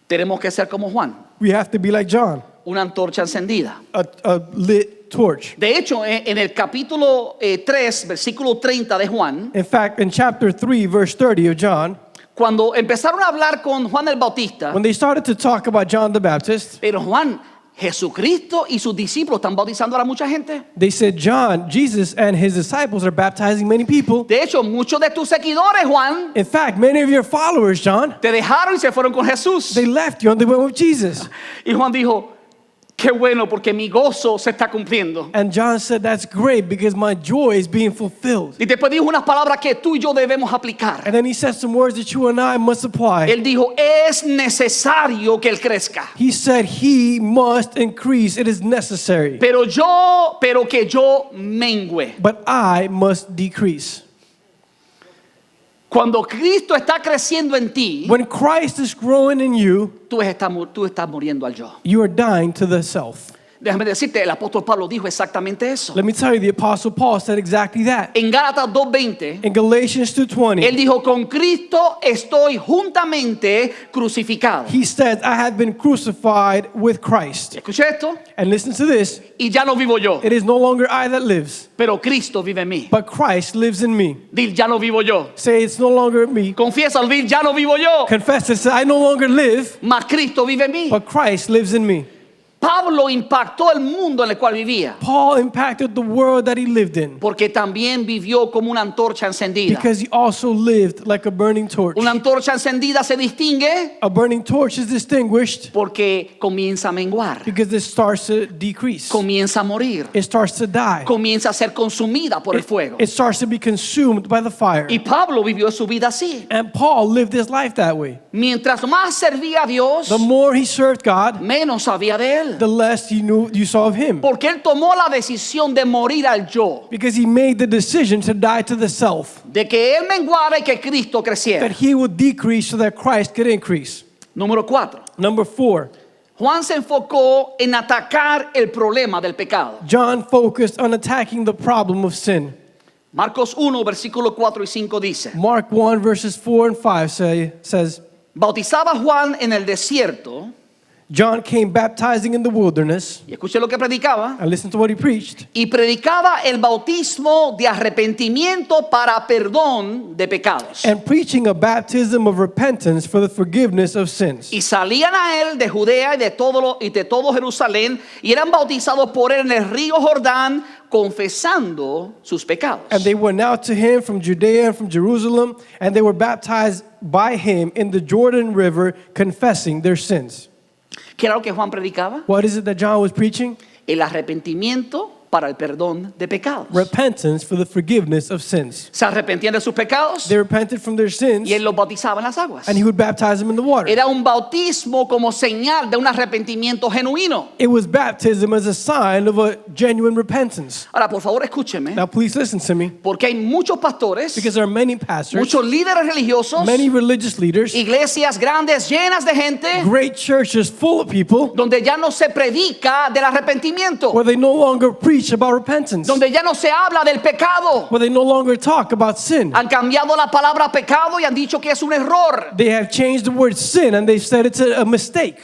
Tenemos que ser como Juan, We have to be like John, una antorcha encendida. a lit torch. De hecho, en el capítulo 3, versículo 30 de Juan, In fact, in chapter 3, verse 30 of John, cuando empezaron a hablar con Juan el Bautista, when they started to talk about John the Baptist, pero Juan, Jesucristo y sus discípulos están bautizando a mucha gente. they said, John, Jesus, and his disciples are baptizing many people. De hecho, muchos de tus seguidores, Juan, In fact, many of your followers, John, te dejaron y se fueron con Jesús. they left you and they went with Jesus. Y Juan dijo, qué bueno porque mi gozo se está cumpliendo. And John said, that's great because my joy is being fulfilled. Y después dijo unas palabras que tú y yo debemos aplicar. And then he said some words that you and I must apply. Él dijo, es necesario que él crezca, He said he must increase. It is necessary. pero que yo mengüe. But I must decrease. Cuando Cristo está creciendo en ti, When Christ is growing in you, tú estás muriendo al yo. you are dying to the self. Déjame decirte, el apóstol Pablo dijo exactamente eso. Let me tell you, the Apostle Paul said exactly that. En Gálatas 2:20, In Galatians él 2:20, dijo, con Cristo estoy juntamente crucificado. he said, I have been crucified with Christ. Escuché esto, And listen to this, y ya no vivo yo, it is no longer I that lives, pero Cristo vive en mí. but Christ lives in me. Dil, ya no vivo yo. Say, it's no longer me. Confiesa, dil, ya no vivo yo, Confess it, say, I no longer live, mas Cristo vive en mí. but Christ lives in me. Pablo impactó el mundo en el cual vivía, Paul impacted the world that he lived in porque también vivió como una antorcha encendida. because he also lived like a burning torch. Una antorcha encendida se distingue A burning torch is distinguished porque comienza a menguar, because it starts to decrease. comienza a morir, It starts to die. comienza a ser consumida por el fuego. It starts to be consumed by the fire. Y Pablo vivió su vida así. And Paul lived his life that way. Mientras más servía a Dios, The more he served God, menos sabía de él. the less you saw of him. Porque él tomó la decisión de morir al yo, Because he made the decision to die to the self, de que él menguara y que Cristo that creciera. he would decrease so that Christ could increase. Número 4. Number 4, Juan se enfocó en atacar el problema del pecado. John focused on attacking the problem of sin. Marcos 1, versículo 4 y 5 dice, Mark 1 verses 4 and 5 says, bautizaba Juan en el desierto, John came baptizing in the wilderness, y escuché lo que predicaba, and listen to what he preached, y predicaba el bautismo de arrepentimiento para perdón de pecados. and preaching a baptism of repentance for the forgiveness of sins. Y salían a él de Judea y de todo Jerusalén, y eran bautizados por él en el río Jordán, confesando sus pecados. And they went out to him from Judea and from Jerusalem, and they were baptized by him in the Jordan River, confessing their sins. ¿Qué era lo que Juan predicaba? What is it that John was preaching? El arrepentimiento para el perdón de pecados. Repentance for the forgiveness of sins. Se arrepentían de sus pecados They repented from their sins, y él los bautizaba en las aguas. and he would baptize them in the water. Era un bautismo como señal de un arrepentimiento genuino. It was baptism as a sign of a genuine repentance. Ahora, por favor, escúcheme, Now, please listen to me, porque hay muchos pastores, because there are many pastors, muchos líderes religiosos, many religious leaders, iglesias grandes llenas de gente, great churches full of people, donde ya no se predica del arrepentimiento, where they no longer preach about repentance, donde ya no se habla del pecado. where they no longer talk about sin. Han cambiado la palabra pecado y han dicho que es un error. They have changed the word sin and they've said it's a mistake.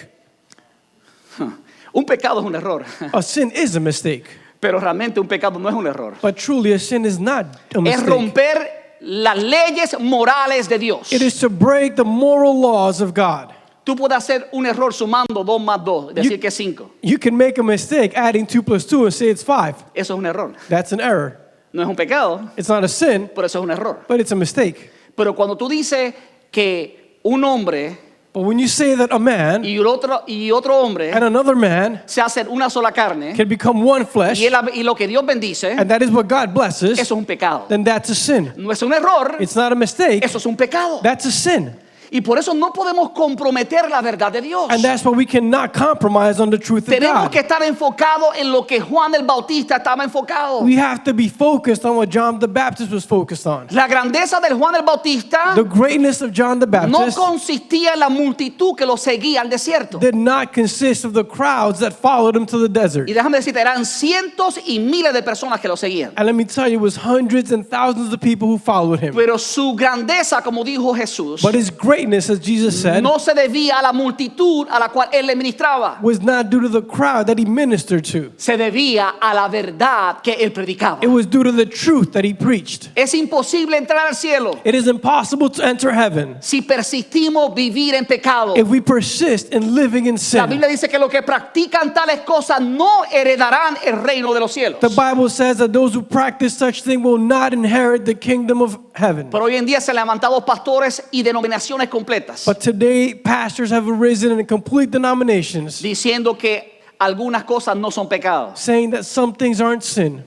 Un pecado es un error, A sin is a mistake, pero realmente un pecado no es un error. but truly a sin is not a Es mistake. romper las leyes morales de Dios. It is to break the moral laws of God. Tú puedes hacer un error sumando 2 más 2, decir que es 5. You can make a mistake adding 2 plus 2 and say it's 5. Eso es un error. That's an error. No es un pecado, It's not a sin, pero eso es un error. but it's a mistake. Pero cuando tú dices que un hombre But when you say that a man y otro hombre and another man se hacen una sola carne can become one flesh, y lo que Dios bendice, and that is what God blesses, eso es un pecado. then that's a sin. No es un error, It's not a mistake, eso es un pecado. that's a sin. Y por eso no podemos comprometer la verdad de Dios. And that's why we cannot compromise on the truth of Tenemos God. que estar enfocados en lo que Juan el Bautista estaba enfocado. We have to be focused on what John the Baptist was focused on. La grandeza del Juan el Bautista The greatness of John the no Baptist consistía en la multitud que lo seguía al desierto. did not consist of the crowds that followed him to the desert. Y déjame decirte, eran cientos y miles de personas que lo seguían. And let me tell you, it was hundreds and thousands of people who followed him. Pero su grandeza, como dijo Jesús, But his greatness, as Jesus said, no se debía a la multitud a la cual él le ministraba. was not due to the crowd that he ministered to. Se debía a la verdad que él predicaba. It was due to the truth that he preached. Es imposible entrar al cielo It is impossible to enter heaven si persistimos vivir en pecado. if we persist in living in La sin. Biblia dice que los que practican tales cosas no heredarán el reino de los cielos. The Bible says that those who practice such thing will not inherit the kingdom of heaven. Pero hoy en día se han levantado pastores y denominaciones completas But today, pastors have arisen in complete denominations diciendo que algunas cosas no son pecados. saying that some things aren't sin.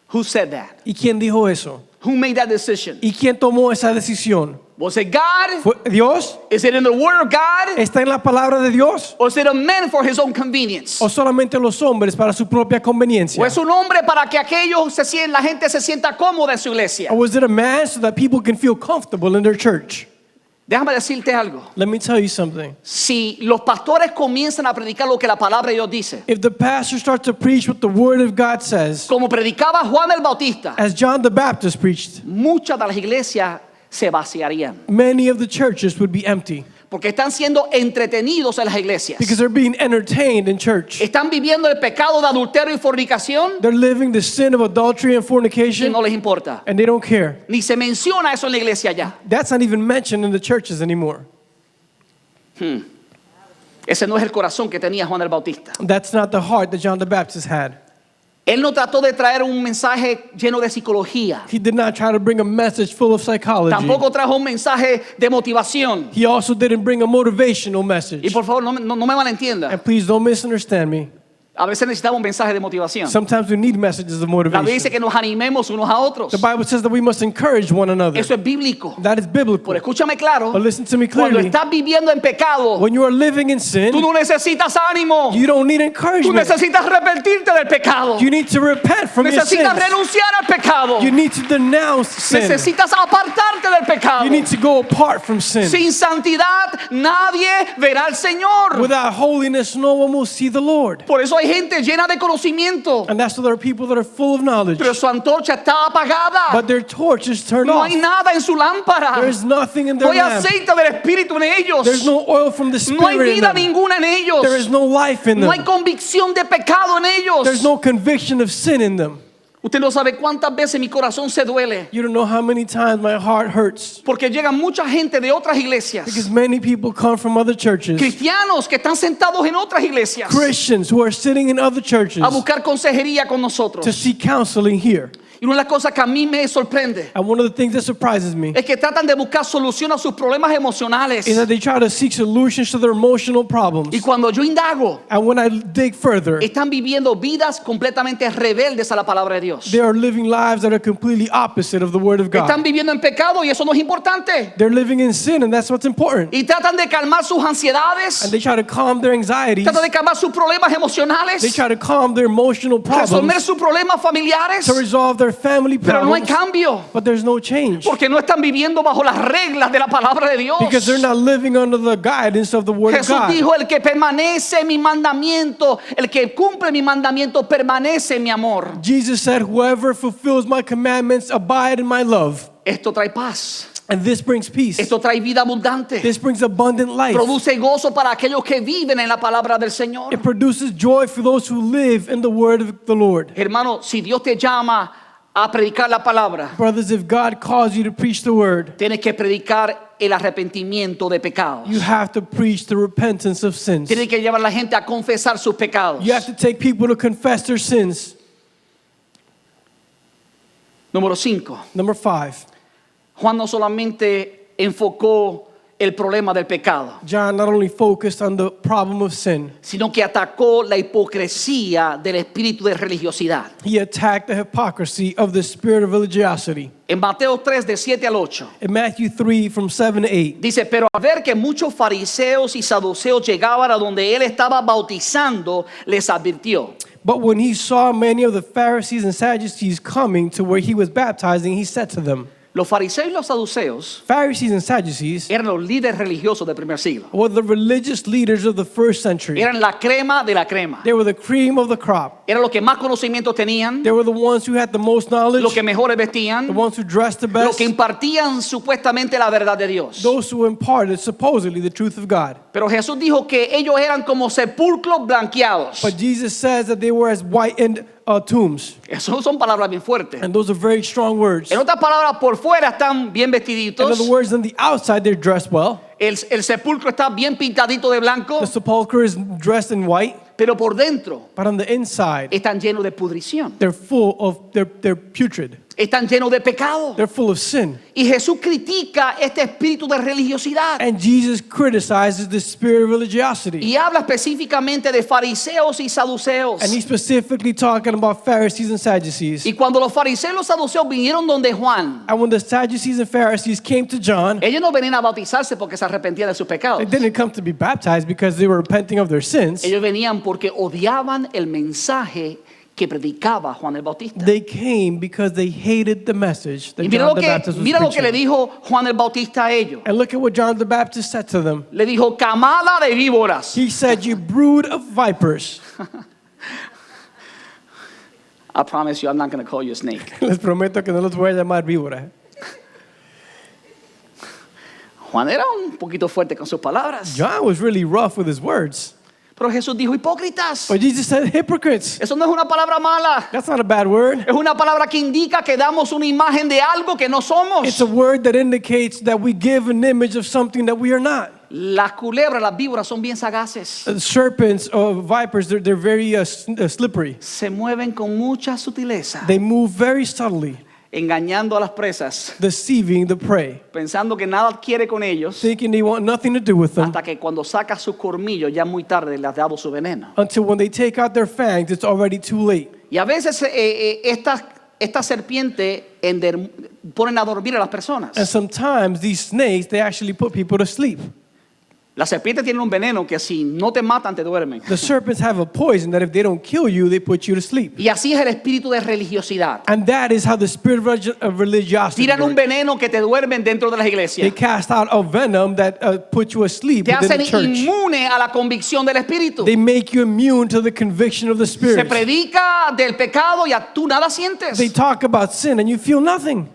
Who said that? ¿Y quién dijo eso? Who made that decision? ¿Y quién tomó esa decisión? Was it God? ¿Fue Dios? Is it in the word of God? ¿Está en la palabra de Dios? Or is it a man for his own convenience? ¿O solamente los hombres para su propia conveniencia? ¿O es un hombre para que la gente se sienta cómoda en su iglesia? Or was it a man so that people can feel comfortable in their church? Déjame decirte algo. Let me tell you something. Si los pastores comienzan a predicar lo que la palabra de Dios dice, If the pastor starts to preach what the word of God says, como predicaba Juan el Bautista, as John the Baptist preached, muchas de las iglesias se vaciarían. many of the churches would be empty Porque están siendo entretenidos en las iglesias. because they're being entertained in church. Están viviendo el pecado de adulterio y fornicación They're living the sin of adultery and y fornication, no les importa. and they don't care. Ni se menciona eso en la iglesia ya. That's not even mentioned in the churches anymore. Ese no es el corazón que tenía Juan el Bautista. That's not the heart that John the Baptist had. Él no trató de traer un mensaje lleno de psicología. He did not try to bring a message full of psychology. Tampoco trajo un mensaje de motivación. He also didn't bring a motivational Y message. por favor, no me malentienda. And please don't misunderstand me. A veces necesitamos un mensaje de motivación. Sometimes we need messages of La Biblia dice motivation. que nos animemos unos a otros. The Bible says that we must encourage one another. Eso es bíblico. That is biblical. Pero escúchame claro. But listen to me Cuando clearly. estás viviendo en pecado, When you are living in sin, tú no necesitas ánimo. you don't need Tú encouragement. necesitas arrepentirte del pecado. You need to repent from your Necesitas sins. renunciar al pecado. You need to denounce sin. Necesitas apartarte del pecado. You need to go apart from sin. Sin santidad nadie verá al Señor. Without holiness, no one will see the Lord. Por eso hay gente llena de conocimiento, And that's why there are people that are full of knowledge, pero su antorcha está apagada. but their torch is turned No off. hay nada en su lámpara. There is nothing in No their hay lamp. aceite del Espíritu en ellos. There's no oil from the No hay Spirit in vida them. ninguna en ellos. There is no life in No hay them. convicción de pecado en ellos. There's no conviction of sin in them. Usted no sabe cuántas veces mi corazón se duele You don't know how many times my heart hurts porque llega mucha gente de otras iglesias, because many people come from other churches, cristianos que están sentados en otras iglesias Christians who are sitting in other churches a buscar consejería con nosotros. to seek counseling here. Y una de las cosas que a mí me sorprende And one of the things that surprises me es que tratan de buscar solución a sus problemas emocionales. is that they try to seek solutions to their emotional problems. Y cuando yo indago, And when I dig further, están viviendo vidas completamente rebeldes a la palabra de Dios. they are living lives that are completely opposite of the Word of Están God. viviendo en pecado y eso no es importante. They're living in sin, and that's what's important. Y tratan de calmar sus ansiedades, And they try to calm their anxieties. tratan de calmar sus problemas They emocionales, try to calm their emotional resolver problems sus problemas familiares, to resolve their family pero no hay problems. cambio But there's no change porque no están viviendo bajo las reglas de la palabra de Dios. because they're not living under the guidance of the Word of Jesús God. dijo, el que permanece en mi mandamiento, el que cumple mi mandamiento, permanece en mi amor. Jesus said, whoever fulfills my commandments abide in my love. Esto trae paz, And this brings peace. esto trae vida abundante, This brings abundant life. produce gozo para aquellos que viven en la palabra del Señor. It produces joy for those who live in the word of the Lord. Hermano, si Dios te llama a predicar la palabra, Brothers, if God calls you to preach the word, tienes que predicar el arrepentimiento de pecados. you have to preach the repentance of sins. Tienes que llevar a la gente a confesar sus pecados. You have to take people to confess their sins. Número 5. Number 5, Juan no solamente enfocó el problema del pecado, John not only focused on the problem of sin, sino que atacó la hipocresía del espíritu de religiosidad. he attacked the hypocrisy of the spirit of religiosity. En Mateo 3, de 7 al 8, In Matthew 3, from 7 to 8, dice, pero al ver que muchos fariseos y saduceos llegaban a donde él estaba bautizando, les advirtió. but when he saw many of the Pharisees and Sadducees coming to where he was baptizing, he said to them, Los fariseos y los saduceos Pharisees and Sadducees eran los líderes religiosos del primer siglo. were the religious leaders of the first century. Eran la crema de la crema. They were the cream of the crop. Eran los que más conocimientos tenían, They were the ones who had the most knowledge, los que mejores the vestían, ones who dressed the los best, que impartían supuestamente la verdad de Dios. those who imparted supposedly the truth of God. Pero Jesús dijo que ellos eran como sepulcros blanqueados. But Jesus says that they were as whitened tombs. Eso son palabras bien fuertes. And those are very strong words. En otras palabras, por fuera están bien In vestiditos. other words, on the outside they're dressed well. El sepulcro está bien pintadito de blanco, The sepulchre is dressed in white, pero por dentro but on the inside están llenos de pudrición. they're full of, they're putrid. Están llenos de pecado. They're full of sin. Y Jesús critica este espíritu de religiosidad. And Jesus criticizes the spirit of religiosity. Y habla específicamente de fariseos y saduceos. And he's specifically talking about Pharisees and Sadducees. Y cuando los fariseos y los saduceos vinieron donde Juan, And when the Sadducees and Pharisees came to John, ellos no venían a bautizarse porque se arrepentían de sus they pecados. didn't come to be baptized because they were repenting of their sins. Ellos venían porque odiaban el mensaje que predicaba Juan el Bautista. They came because they hated the message that Y mira John lo the que, Baptist was mira lo que le preaching. dijo Juan el Bautista a ellos. And look at what John the Baptist said to them. Le dijo, camada de víboras. He said, "You brood of vipers." I promise you, I'm not going to call you a snake. Les prometo que no los voy a llamar víbora. Juan era un poquito fuerte con sus palabras. John was really rough with his words. Pero Jesús dijo, hipócritas. But Jesus said, "Hypocrites." Eso no es una palabra mala. That's not a bad word. Es una palabra que indica que damos una imagen de algo que no somos. It's a word that indicates that we give an image of something that we are not. Las culebras, las víboras son bien sagaces. Serpents or vipers, they're very slippery. Se mueven con mucha sutileza, They move very subtly, engañando a las presas, deceiving the prey, pensando que nada quiere con ellos, thinking they want nothing to do with them, hasta que cuando saca sus colmillos ya muy tarde le has dado su veneno. until when they take out their fangs, it's already too late. Y a veces esta serpiente ponen a dormir a las personas. And sometimes these snakes, they actually put people to sleep. Las serpientes tienen un veneno que si no te matan te duermen. The serpents have a poison that if they don't kill you, they put you to sleep. Y así es el espíritu de religiosidad. And that is how the spirit of religiosity Tiran un works. veneno que te duermen dentro de las They iglesias. cast out a venom that puts you asleep Te within hacen the church. inmune a la convicción del espíritu. They make you immune to the conviction of the Se spirit. predica del pecado y tú nada sientes. They talk about sin and you feel nothing.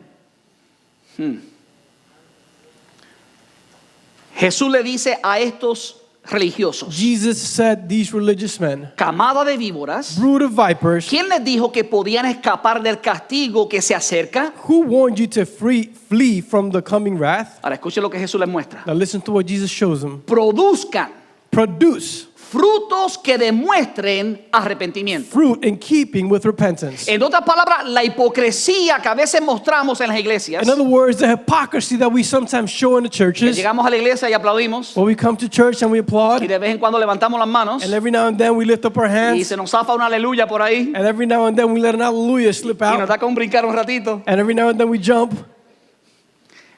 Jesús le dice a estos religiosos, Jesus said, "These religious men, camada de víboras, brood of vipers, ¿quién les dijo que podían escapar del castigo que se acerca? who warned you to flee from the coming wrath?" Ahora escuchen lo que Jesús les muestra. Now listen to what Jesus shows them. Produzcan Produce frutos que demuestren arrepentimiento. fruit in keeping with repentance. En otras palabras, la hipocresía que a veces mostramos en las iglesias, In other words, the hypocrisy that we sometimes show in the que churches, llegamos a la iglesia y aplaudimos, when we come to church and we y applaud, de vez en cuando levantamos las manos, and every now and then we lift up our y hands, se nos zafa una aleluya por ahí, and every now and then we let an hallelujah slip y nos out, da con brincar un ratito. and every now and then we jump.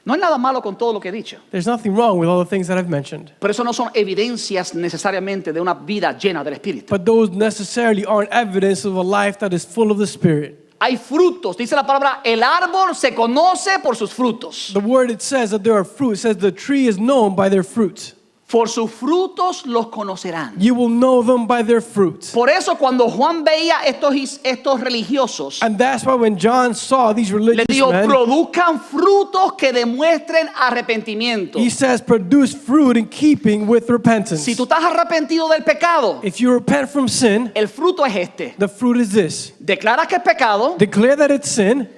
No hay nada malo con todo lo que he dicho, There's nothing wrong with all the things that I've mentioned. pero eso no son evidencias necesariamente de una vida llena del Espíritu. But those necessarily aren't evidence of a life that is full of the Spirit. Hay frutos, dice la palabra, el árbol se conoce por sus frutos. The word, it says that there are fruit. It says the tree is known by their fruits. Por sus frutos los conocerán. You will know them by their fruits. Por eso cuando Juan veía estos religiosos, And that's why when John saw these le religious dijo, men, produzcan frutos que demuestren arrepentimiento. he says, produce fruit in keeping with repentance. Si tú estás arrepentido del pecado, If you repent from sin, el fruto es este. the fruit is this. Declaras que es pecado, Declare that it's sin,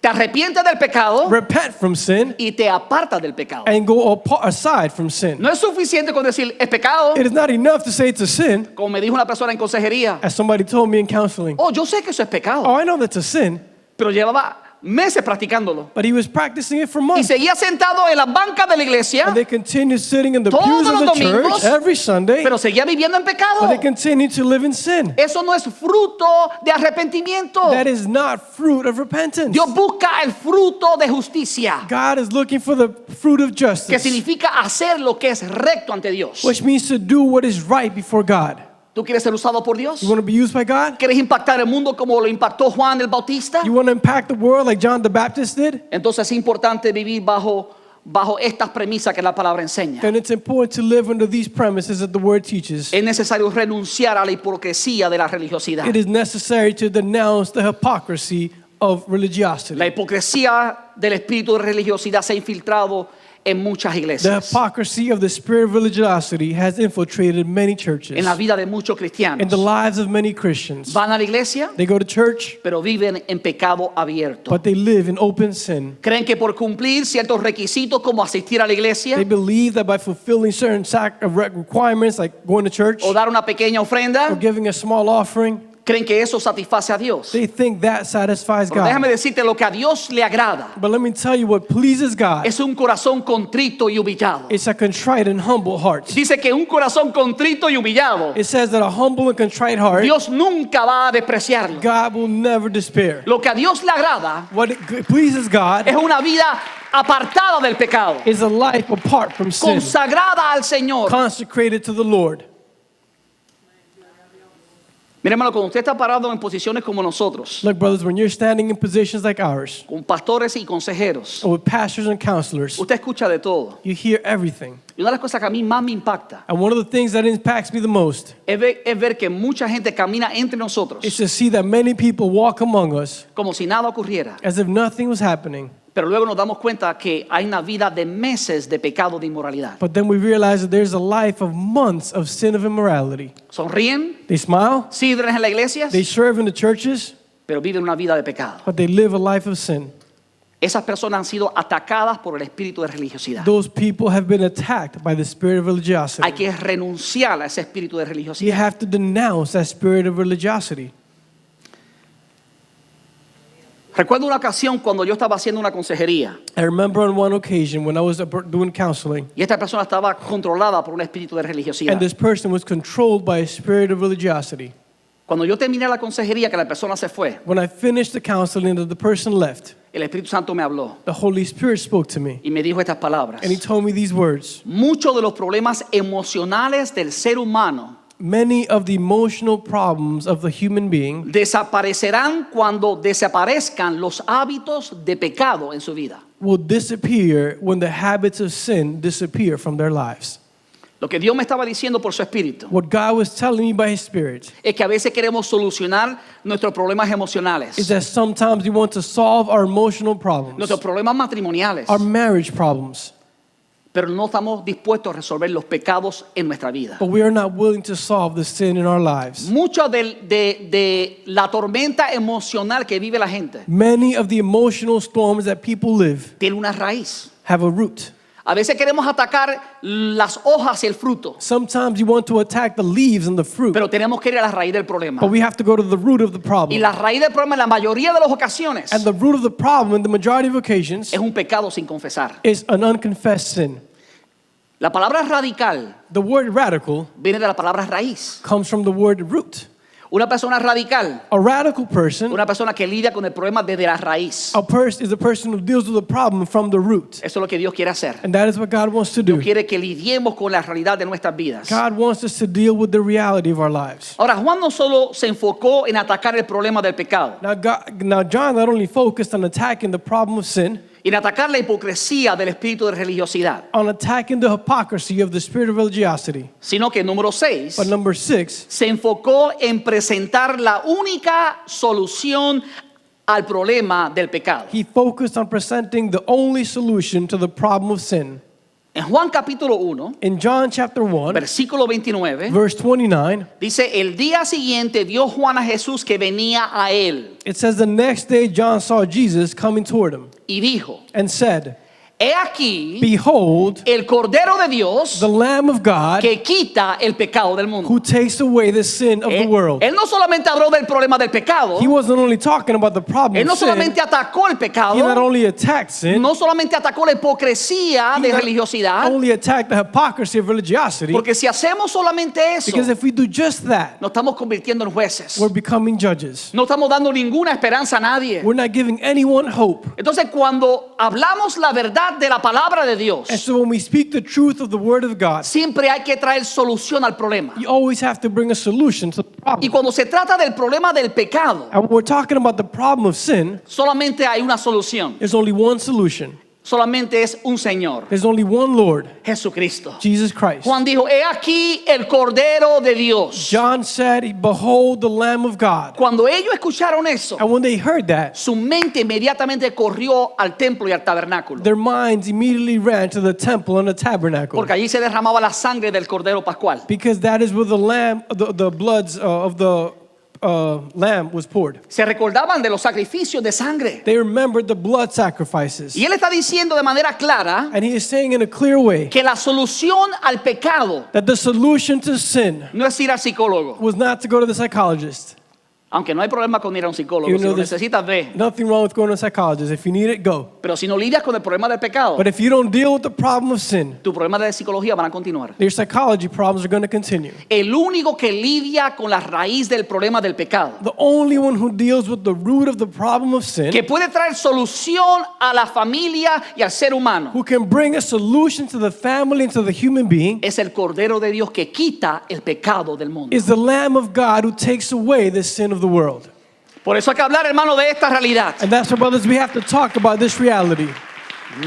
te arrepientes del pecado repent from sin, y te apartas del pecado. and go aside from sin. No es suficiente con decir es pecado, It is not enough to say it's a sin, como me dijo una persona en consejería. as somebody told me in counseling. Oh, yo sé que eso es pecado, Oh, I know that's a sin, pero llevaba meses practicándolo. But he was practicing it for Y months. seguía sentado en las bancas de la iglesia, And they continued sitting in the Todos pews of los the domingos, church every Sunday. pero seguía viviendo en pecado. But they continued to live in sin. Eso no es fruto de arrepentimiento. That is not fruit of repentance. Dios busca el fruto de justicia, God is looking for the fruit of que justice, significa hacer lo que es recto ante Dios. which means to do what is right before God. ¿Tú quieres ser usado por Dios? You want to be used by God? ¿Quieres impactar el mundo como lo impactó Juan el Bautista? You want to impact the world like John the Baptist did? Entonces es importante vivir bajo estas premisas que la palabra enseña. Then it's important to live under these premises that the word teaches. Es necesario renunciar a la hipocresía de la religiosidad. It is necessary to denounce the hypocrisy of religiosity. La hipocresía del espíritu de religiosidad se ha infiltrado en muchas The iglesias, hypocrisy of the spirit of religiosity has infiltrated many churches, en la vida de muchos in the cristianos. lives of many Christians. Van a la iglesia, They go to church, pero viven en pecado abierto. but they live in open sin. Creen que por cumplir ciertos requisitos como asistir a la iglesia They believe that by fulfilling certain requirements, like going to church o dar una pequeña or ofrenda, giving a small offering, creen que eso satisface a Dios. they think that satisfies Pero déjame God. decirte, lo que a Dios le agrada But let me tell you what pleases God. es un corazón contrito y humillado. It's a contrite and humble heart. Dice que un corazón contrito y humillado, It says that a humble and contrite heart, Dios nunca va a despreciarlo. God will never despair. Lo que a Dios le agrada What pleases God es una vida apartada del pecado, is a life apart from sin, consagrada al Señor. consecrated to the Lord. Mire, hermano, cuando usted está parado en posiciones como nosotros, Look, brothers, when you're standing in positions like ours, con pastores y consejeros, or with pastors and counselors, usted escucha de todo. you hear everything. Y una de las cosas que a mí más me impacta And one of the things that impacts me the most es ver que mucha gente camina entre nosotros is to see that many people walk among us como si nada ocurriera. as if nothing was happening. Pero luego nos damos cuenta que hay una vida de meses de pecado de inmoralidad. But then we realize that there's a life of months of sin of immorality. Sonríen, They smile, sirven en la iglesia, they serve in the churches, pero viven una vida de pecado. but they live a life of sin. Esas personas han sido atacadas por el espíritu de religiosidad. Those people have been attacked by the spirit of Hay religiosity. que renunciar a ese espíritu de You religiosidad. have to denounce that spirit of religiosity. Recuerdo una ocasión cuando yo estaba haciendo una consejería I remember on one occasion when I was doing counseling, y esta persona estaba controlada por un espíritu de religiosidad. and this person was controlled by a spirit of religiosity. Cuando yo terminé la consejería, que la persona se fue, When I finished the counseling and the person left, el Espíritu Santo me habló the Holy Spirit spoke to me, y me dijo estas palabras. and he told me these words. Muchos de los problemas emocionales del ser humano Many of the emotional problems of the human being desaparecerán cuando desaparezcan los hábitos de pecado en su vida. will disappear when the habits of sin disappear from their lives. Lo que Dios me estaba diciendo por su espíritu What God was telling me by his spirit es que a veces queremos solucionar nuestros problemas emocionales, is that sometimes we want to solve our emotional problems, nuestros problemas matrimoniales, our marriage problems, pero no estamos dispuestos a resolver los pecados en nuestra vida. but we are not willing to solve the sin in our lives. Mucho de la tormenta emocional que vive la gente Many of the emotional storms that people live tiene una raíz. have a root. A veces queremos atacar las hojas y el fruto, Sometimes you want to attack the leaves and the fruit, pero tenemos que ir a la raíz del problema. but we have to go to the root of the Y problem. la raíz del problema en la mayoría de las ocasiones And the root of the problem in the majority of occasions es un pecado sin confesar. is an unconfessed sin. La palabra radical The word radical viene de la palabra raíz. comes from the word root. Una persona radical, A radical person, una persona que lidia con el problema desde la raíz. is a person who deals with the problem from the root. Eso es lo que Dios quiere hacer. And that is what God wants to Dios do. quiere que lidiemos con la realidad de nuestras vidas. God wants us to deal with the reality of our lives. Ahora, Juan no solo se enfocó en atacar el problema del pecado, Now John not only focused on attacking the problem of sin, en atacar la hipocresía del espíritu de religiosidad, on attacking the hypocrisy of the spirit of religiosity, sino que número 6 but number 6, se enfocó en presentar la única solución al problema del pecado. he focused on presenting the only solution to the problem of sin. En Juan capítulo 1, In John chapter 1, versículo 29, verse 29, dice, el día siguiente vio Juan a Jesús que venía a él it says the next day John saw Jesus coming toward him y dijo, and said, he aquí Behold, el Cordero de Dios the Lamb of God que quita el pecado del mundo. who takes away the sin of the world. Él no solamente habló del problema del pecado, He wasn't only talking about the problem él no of sin, solamente atacó el he not pecado, only attacked sin, no solamente atacó la hipocresía he de not religiosidad, only attacked the hypocrisy of religiosity, porque si hacemos solamente eso, because if we do just that, nos estamos convirtiendo en jueces. we're becoming judges. No estamos dando ninguna esperanza a nadie. We're not giving anyone hope. Entonces, cuando hablamos la verdad de la palabra de Dios, And so when we speak the truth of the Word of God, siempre hay que traer solución al problema. you always have to bring a solution to the Y problem. cuando se trata del problema del pecado, And when we're talking about the problem of sin, solamente hay una solución. there's only one solution. Solamente es un Señor, There's only one Lord, Jesucristo. Jesus Christ. Juan dijo, he aquí el Cordero de Dios. John said, behold the Lamb of God. Cuando ellos escucharon eso, And when they heard that, su mente inmediatamente corrió al templo y al tabernáculo. their minds immediately ran to the temple and the tabernacle. Porque allí se derramaba la sangre del Cordero Pascual. Because that is where the lamb, the bloods of the lamb was poured. Se recordaban de los sacrificios de sangre. They remembered the blood sacrifices. Y él está diciendo de manera clara And he is saying in a clear way que la solución al pecado that the solution to sin no es ir al psicólogo. was not to go to the psychologist. Aunque no hay problema con ir a un psicólogo. Even Si lo though there's necesitas, ve. nothing wrong with going to a psychologist. If you need it, go. Pero si no lidias con el problema del pecado, But if you don't deal with the problem of sin, tus problemas de psicología van a continuar. your psychology problems are going to continue. El único que lidia con la raíz del problema del pecado, The only one who deals with the root of the problem of sin, que puede traer solución a la familia y al ser humano, who can bring a solution to the family and to the human being, es el Cordero de Dios que quita el pecado del mundo. is the Lamb of God who takes away the sin of the world. Por eso hay que hablar, hermano, de esta realidad. And that's why, brothers, we have to talk about this reality.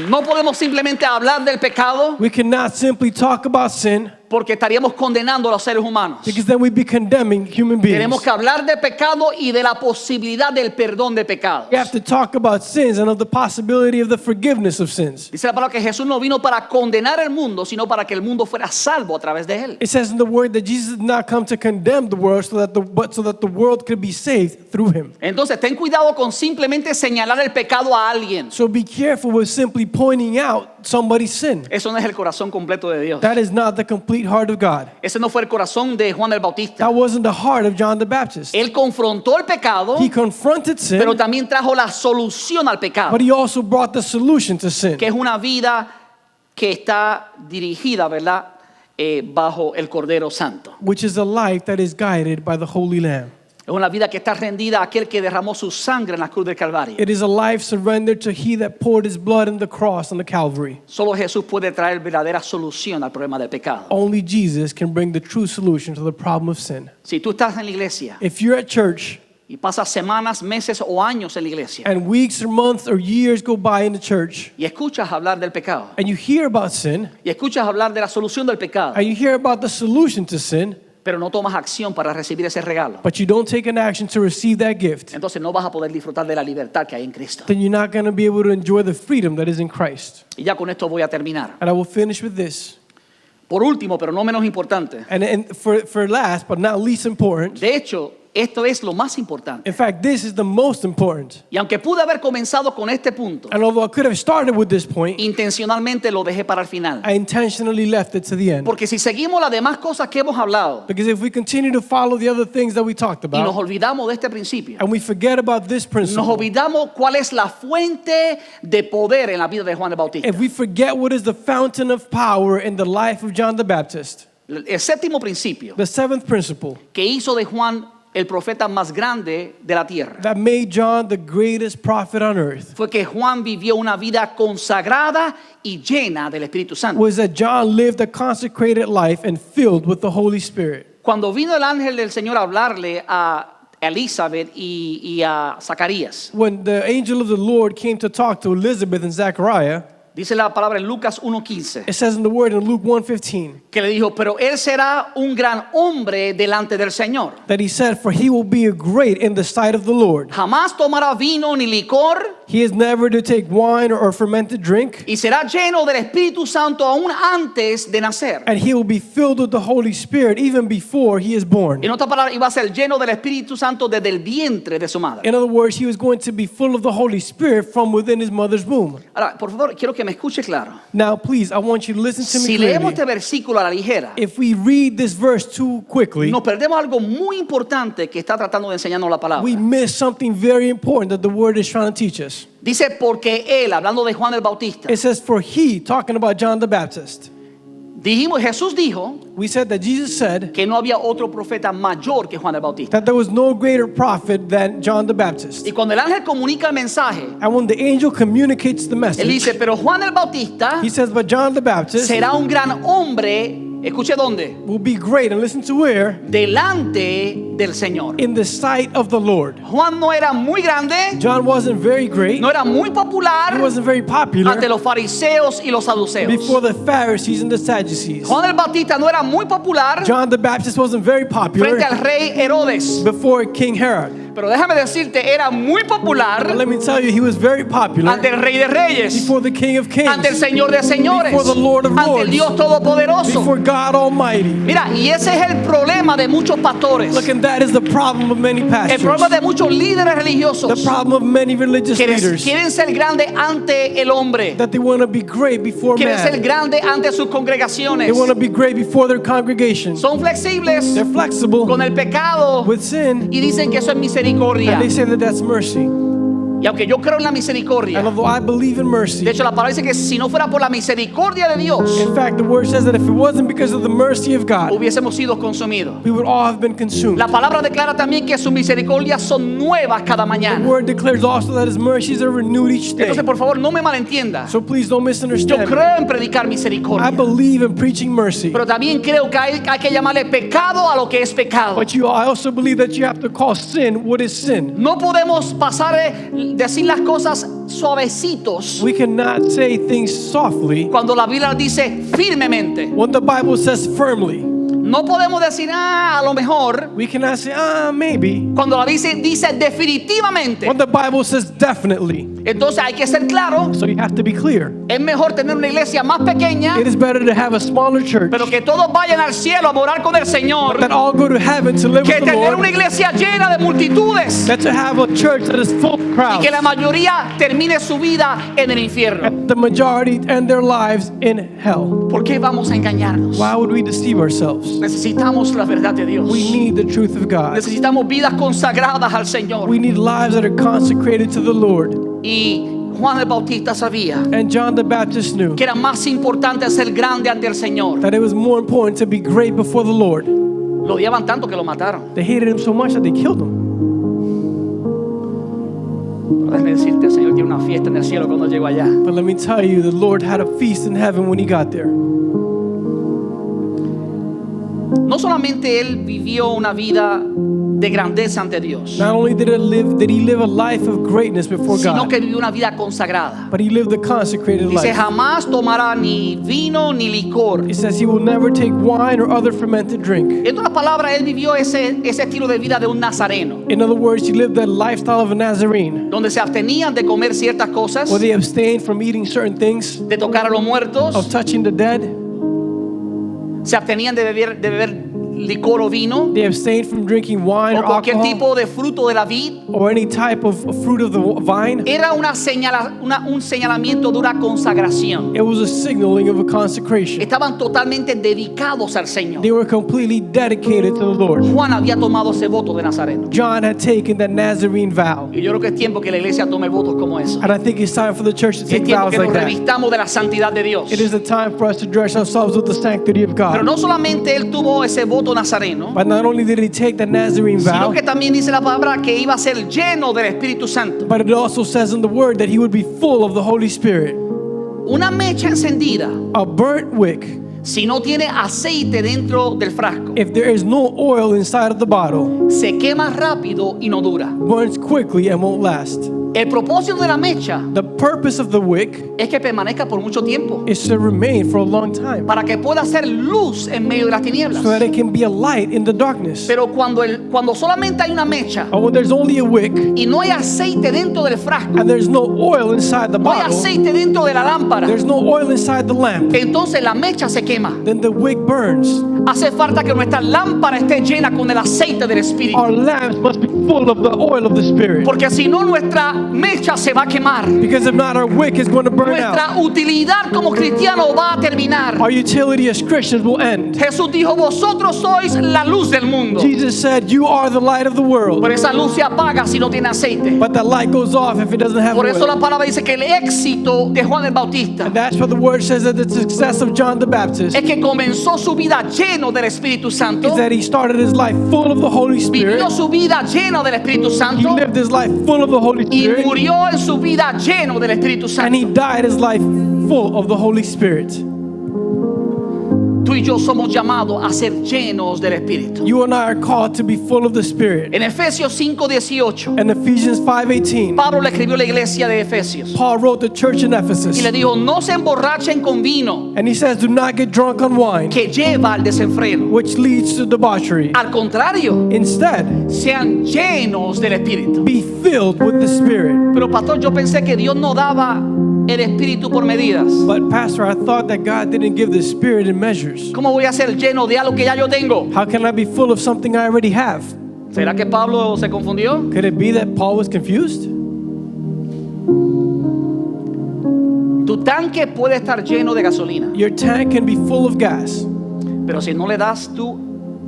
No podemos simplemente hablar del pecado We cannot simply talk about sin porque estaríamos condenando a los seres humanos. because then we'd be condemning human beings. Tenemos que hablar de pecado y de la posibilidad del perdón de pecados. We have to talk about sins and of the possibility of the forgiveness of sins. Dice la palabra que Jesús no vino para condenar el mundo, sino para que el mundo fuera salvo a través de él. It says in the word that Jesus did not come to condemn the world but so that the world could be saved through him. Entonces, ten cuidado con simplemente señalar el pecado a alguien. So be careful with simply pointing out somebody's sin. Eso no es el corazón completo de Dios. That is not the complete heart of God. Ese no fue el corazón de Juan el Bautista. That wasn't the heart of John the Baptist. Él confrontó el pecado, He confronted sin, pero también trajo la solución al pecado, but he also brought the solution to sin, que es una vida que está dirigida, ¿verdad? Bajo el Cordero Santo. which is a life that is guided by the Holy Lamb. Es una vida que está rendida a aquel que derramó su sangre en la cruz del Calvario. It is a life surrendered to he that poured his blood in the cross on the Calvary. Solo Jesús puede traer verdadera solución al problema del pecado. Only Jesus can bring the true solution to the problem of sin. Si tú estás en la iglesia If you're at church y pasas semanas, meses o años en la iglesia and weeks or months or years go by in the church y escuchas hablar del pecado and you hear about sin y escuchas hablar de la solución del pecado, and you hear about the solution to sin, pero no tomas acción para recibir ese regalo, but you don't take an action to receive that gift, entonces no vas a poder disfrutar de la libertad que hay en Cristo. then you're not going to be able to enjoy the freedom that is in Christ. Y ya con esto voy a terminar. And I will finish with this. Por último, pero no menos importante, And for last but not least important, de hecho, esto es lo más importante. in fact, this is the most important. Y aunque pude haber comenzado con este punto, And although I could have started with this point, intencionalmente lo dejé para el final. I intentionally left it to the end. Porque si seguimos las demás cosas que hemos hablado Because if we continue to follow the other things that we talked y nos about, olvidamos de este principio, and we forget about this nos principle, olvidamos cuál es la fuente de poder en la vida de Juan el Bautista. if we forget what is the fountain of power in the life of John the Baptist, El séptimo principio the seventh principle que hizo de Juan el profeta más grande de la tierra that made John the greatest prophet on earth fue que Juan vivió una vida consagrada y llena del Espíritu Santo. was that John lived a consecrated life and filled with the Holy Spirit. Cuando vino el ángel del Señor a hablarle a Elizabeth y a Zacarías, When the angel of the Lord came to talk to Elizabeth and Zechariah, dice la palabra en Lucas 1:15, it says in the word in Luke 1:15 que le dijo, pero él será un gran hombre delante del Señor. that he said, "For he will be a great in the sight of the Lord. Jamás tomará vino ni licor He is never to take wine or fermented drink, y será lleno del Espíritu Santo aún antes de nacer. and he will be filled with the Holy Spirit even before he is born." En otras palabras, iba a ser lleno del Espíritu Santo desde el vientre de su madre. In other words, he was going to be full of the Holy Spirit from within his mother's womb. Ahora, por favor, quiero que que me escuche claro. Now, please, I want you to listen to me Si leemos clearly. este versículo a la ligera, If we read this verse too quickly, nos perdemos algo muy importante que está tratando de enseñarnos la palabra. we miss something very important that the word is trying to teach us. Dice, porque él, hablando de Juan el Bautista, It says, for he, talking about John the Baptist. Jesús dijo We said that Jesus said que no había otro profeta mayor que Juan el Bautista. that there was no greater prophet than John the Baptist. Y cuando el ángel comunica el mensaje, And when the angel communicates the él message, dice, pero Juan el Bautista he says, but John the Baptist será un gran hombre, escuche dónde, will be great, and listen to where, delante del Señor. in the sight of the Lord. Juan no era muy grande, John wasn't very great. no era muy He popular wasn't very ante popular los fariseos y los saduceos. before the Pharisees and the Sadducees. Juan el Bautista no era muy popular John the Baptist wasn't very popular frente al rey Herodes. before King Herod. Pero déjame decirte, era muy But popular let me tell you, he was very popular ante el rey de reyes, before the King of Kings, ante el Señor de señores, before the Lord of ante el Lords, Dios Todopoderoso. before God Almighty. Mira, y ese es el problema de muchos pastores, Look, and that is the problem of many el pastors, problema de muchos líderes the religiosos problem of many religious que leaders, quieren ser grandes ante el hombre, that they want to be great before quieren ser man. grandes ante sus congregaciones. They want to be great before their congregation. Son flexibles They're flexible con el pecado with sin, y dicen que eso es misericordia. and they say that that's mercy. Y aunque yo creo en la misericordia, And although I believe in mercy, de hecho la palabra dice que si no fuera por la misericordia de Dios, in fact, the word says that if it wasn't because of the mercy of God, hubiésemos sido consumidos. we would all have been consumed. La palabra declara también que sus misericordias son nuevas cada The mañana. word declares also that his mercies are renewed each day. Entonces, por favor, no me malentienda. So please don't Yo misunderstand. creo en predicar I misericordia, believe in preaching mercy. pero también creo que hay que llamarle pecado a lo que es pecado. But I also believe that you have to call sin what is sin. No podemos pasar decir las cosas suavecitos We cannot say things softly cuando la Biblia dice firmemente. when the Bible says firmly. No podemos decir, a lo mejor, We cannot say, maybe, cuando la Biblia dice definitivamente. when the Bible says definitely. Entonces hay que ser claro. So you have to be clear. Es mejor tener una iglesia más pequeña, It is better to have a smaller church pero que todos vayan al cielo a morar con el Señor, that all go to heaven to live que with the tener una Lord, iglesia llena de multitudes than to have a church that is full of y crowds. que la mayoría termine su vida en el infierno. And the majority end their lives in hell. ¿Por qué vamos a engañarnos? Why would we deceive ourselves? Necesitamos la verdad de Dios. We need the truth of God. Necesitamos vidas consagradas al Señor. We need lives that are consecrated to the Lord. Y Juan el Bautista sabía And John the Baptist knew que era más importante ser grande ante el Señor. that it was more important to be great before the Lord. Lo odiaban tanto que lo mataron. They hated him so much that they killed him. Pero déjame decirte, el Señor tiene una fiesta en el cielo cuando llegó allá. But let me tell you, the Lord had a feast in heaven when he got there. No solamente él vivió una vida de grandeza ante Dios, Not only did he live a life of greatness before sino God, que vivió una vida consagrada. but he lived a consecrated Dice, life. jamás tomará ni vino ni licor. It says he will never take wine or other fermented drink. En otras palabras, él vivió ese estilo de vida de un nazareno, In other words, he lived that lifestyle of a Nazarene, donde se abstenían de comer ciertas cosas, where they abstained from eating certain things, de tocar a los muertos, of touching the dead. se abstenían de beber licor o vino, They abstained from drinking wine o or cualquier alcohol, tipo de fruto de la vid. or any type of fruit of the vine. Era un señalamiento de una consagración. It was a signaling of a consecration. Estaban totalmente dedicados al Señor. They were completely dedicated to the Lord. Juan había tomado ese voto de Nazareno. John had taken that Nazarene vow. Y yo creo que es tiempo que la iglesia tome votos como eso. And I think it's time for the church to Es take tiempo vows que nos like that. revistamos de la santidad de Dios. It is the time for us to dress ourselves with the sanctity of Pero God. no solamente él tuvo ese voto nazareno, But not only did he take the Nazarene sino vow, que también dice la palabra que iba a ser lleno del Espíritu Santo. but it also says in the word that he would be full of the Holy Spirit. Una mecha encendida, A burnt wick, si no tiene aceite dentro del frasco, if there is no oil inside of the bottle, se quema rápido y no dura. burns quickly and won't last. El propósito de la mecha The purpose of the wick es que permanezca por mucho tiempo, is to remain for a long time, para que pueda ser luz en medio de las tinieblas. so that it can be a light in the darkness. Pero cuando solamente hay una mecha But when there's only a wick y no hay aceite dentro del frasco, and there's no oil inside the no hay bottle, aceite dentro de la lámpara, there's no oil inside the lamp, entonces la mecha se quema. then the wick burns. Hace falta que nuestra lámpara esté llena con el aceite del Espíritu. Our lamps must be full of the oil of the Spirit. Porque si no, nuestra mecha se va a quemar. Because if not, our wick is going to burn out. Nuestra utilidad como cristianos va a terminar. Our utility as Christians will end. Jesús dijo, vosotros sois la luz del mundo. Jesus said, you are the light of the world. Pero esa luz se apaga si no tiene aceite. But that light goes off if it doesn't have Por eso la oil. palabra dice que el éxito de Juan el Bautista And that's what the word says, that the success of John the Baptist es que comenzó su vida lleno del Espíritu Santo, is that he started his life full of the Holy Spirit. vivió su vida lleno del Espíritu He Santo lived his life full of the Holy y Spirit. murió en su vida lleno del Espíritu And he Santo. died his life full of the Holy Spirit. Tú y yo somos llamados a ser llenos del Espíritu. You and I are called to be full of the Spirit. En Efesios 5:18, In Ephesians 5:18, Pablo le escribió a la iglesia de Efesios Paul wrote the church in y Ephesus. le dijo, no se emborrachen con vino And he says, do not get drunk on wine, que lleva al desenfreno. which leads to debauchery. Al contrario, Instead, sean llenos del Espíritu. be filled with the Spirit. Pero pastor, yo pensé que Dios no daba el Espíritu por medidas. But Pastor, I thought that God didn't give the Spirit in measures. ¿Cómo voy a ser lleno de algo que ya yo tengo? How can I be full of something I already have? ¿Será que Pablo se confundió? Could it be that Paul was confused? Tu tanque puede estar lleno de gasolina, Your tank can be full of gas, pero si no le das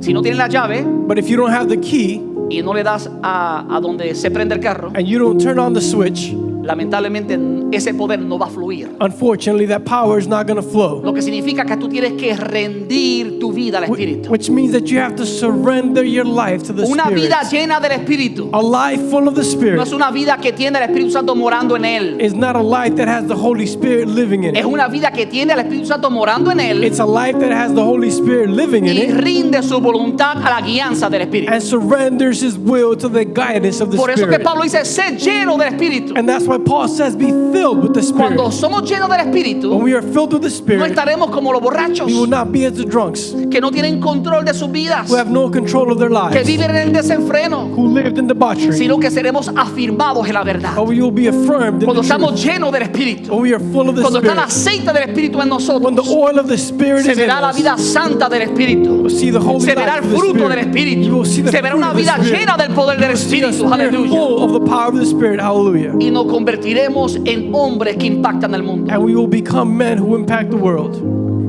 si no tienes la llave but if you don't have the key y no le das a donde se prende el carro, and you don't turn on the switch, lamentablemente ese poder no va a fluir. unfortunately that power is not going to flow. Lo que significa que tú tienes que rendir tu vida al Espíritu. Which means that you have to surrender your life to the Una Spirit. vida llena del Espíritu A life full of the no Spirit es una vida que tiene el Espíritu Santo morando en él. is not a life that has the Holy Spirit living in Es it. una vida que tiene el Espíritu Santo morando en él It's a life that has the Holy Spirit living in y it rinde su voluntad a la guianza del Espíritu. and surrenders his will to the guidance of the Por eso que Spirit. Pablo dice, sé lleno del Espíritu. And that's why Paul says, be filled with the Spirit. Cuando somos llenos del Espíritu, When we are filled with the no Spirit, estaremos como los borrachos we will not be as the drunks que no tienen control de sus vidas, who have no control of their que lives, viven en el desenfreno, who lived in debauchery, sino que seremos afirmados en la verdad. but we will be affirmed in Cuando the estamos truth. llenos del Espíritu, When we are full of the cuando está el Spirit, aceite del Espíritu en when the nosotros, oil of the Spirit se is in verá la us, vida santa del Espíritu, we'll see the holy se verá life el of the fruto del Spirit. Espíritu, You will see the se verá fruit una of the vida Spirit. llena del poder del See a Espíritu, spirit aleluya. full of the power of the Spirit, hallelujah. Y nos convertiremos en hombres que impactan el mundo. And we will become men who impact the world.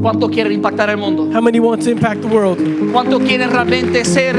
¿Cuántos quieren impactar el mundo? How many want to impact the world? ¿Cuántos quieren realmente ser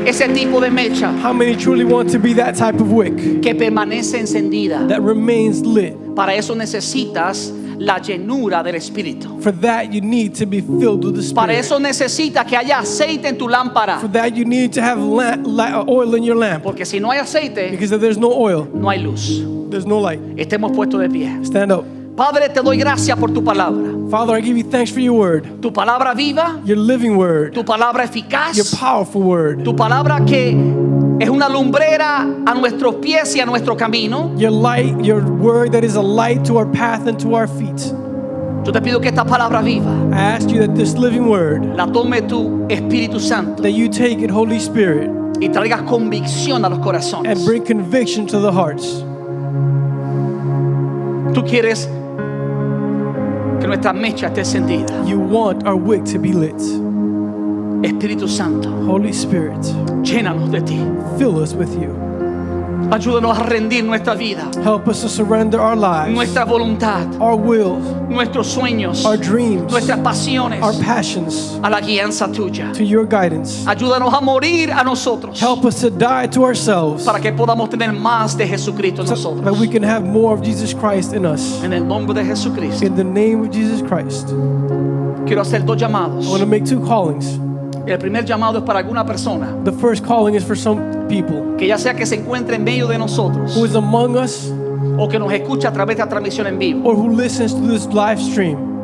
ese tipo de mecha How many truly want to be that type of wick que permanece encendida? that remains lit? Para eso necesitas la llenura del Espíritu. For that, you need to be filled with the Para Spirit. eso necesitas que haya aceite en tu lámpara. For that, you need to have oil in your lamp. Porque si no hay aceite, Because if there's no oil, no hay luz. there's no light. Estemos puestos de pie. Stand up. Padre, te doy gracias por tu palabra. Father, I give you thanks for your word, Tu palabra viva, your living word, tu palabra your eficaz, powerful word, tu palabra que es una lumbrera a nuestros pies y a nuestro camino. your light, your word that is a light to our path and to our feet. Yo te pido que esta palabra viva I ask you that this living word, la tome tu Espíritu Santo that you take it, Holy Spirit, y traigas convicción a los and corazones. bring conviction to the hearts. Tú quieres que nuestra mecha esté encendida. You want our wick to be lit. Espíritu Santo, Holy Spirit, llénanos de ti. fill us with you. Ayúdanos a rendir nuestra vida, Help us to surrender our lives, nuestra voluntad, our will, nuestros sueños, our dreams, nuestras pasiones our passions a la guianza tuya. to your guidance. Ayúdanos a morir a nosotros Help us to die to ourselves para que podamos tener más de Jesucristo en so that nosotros. we can have more of Jesus Christ in us. En el nombre de Jesucristo, In the name of Jesus Christ, quiero hacer dos llamados. I want to make two callings. El primer llamado es para alguna persona The first calling is for some people que ya sea que se encuentre en medio de nosotros who is among us o que nos escucha a través de la transmisión en vivo. or who listens to this live stream.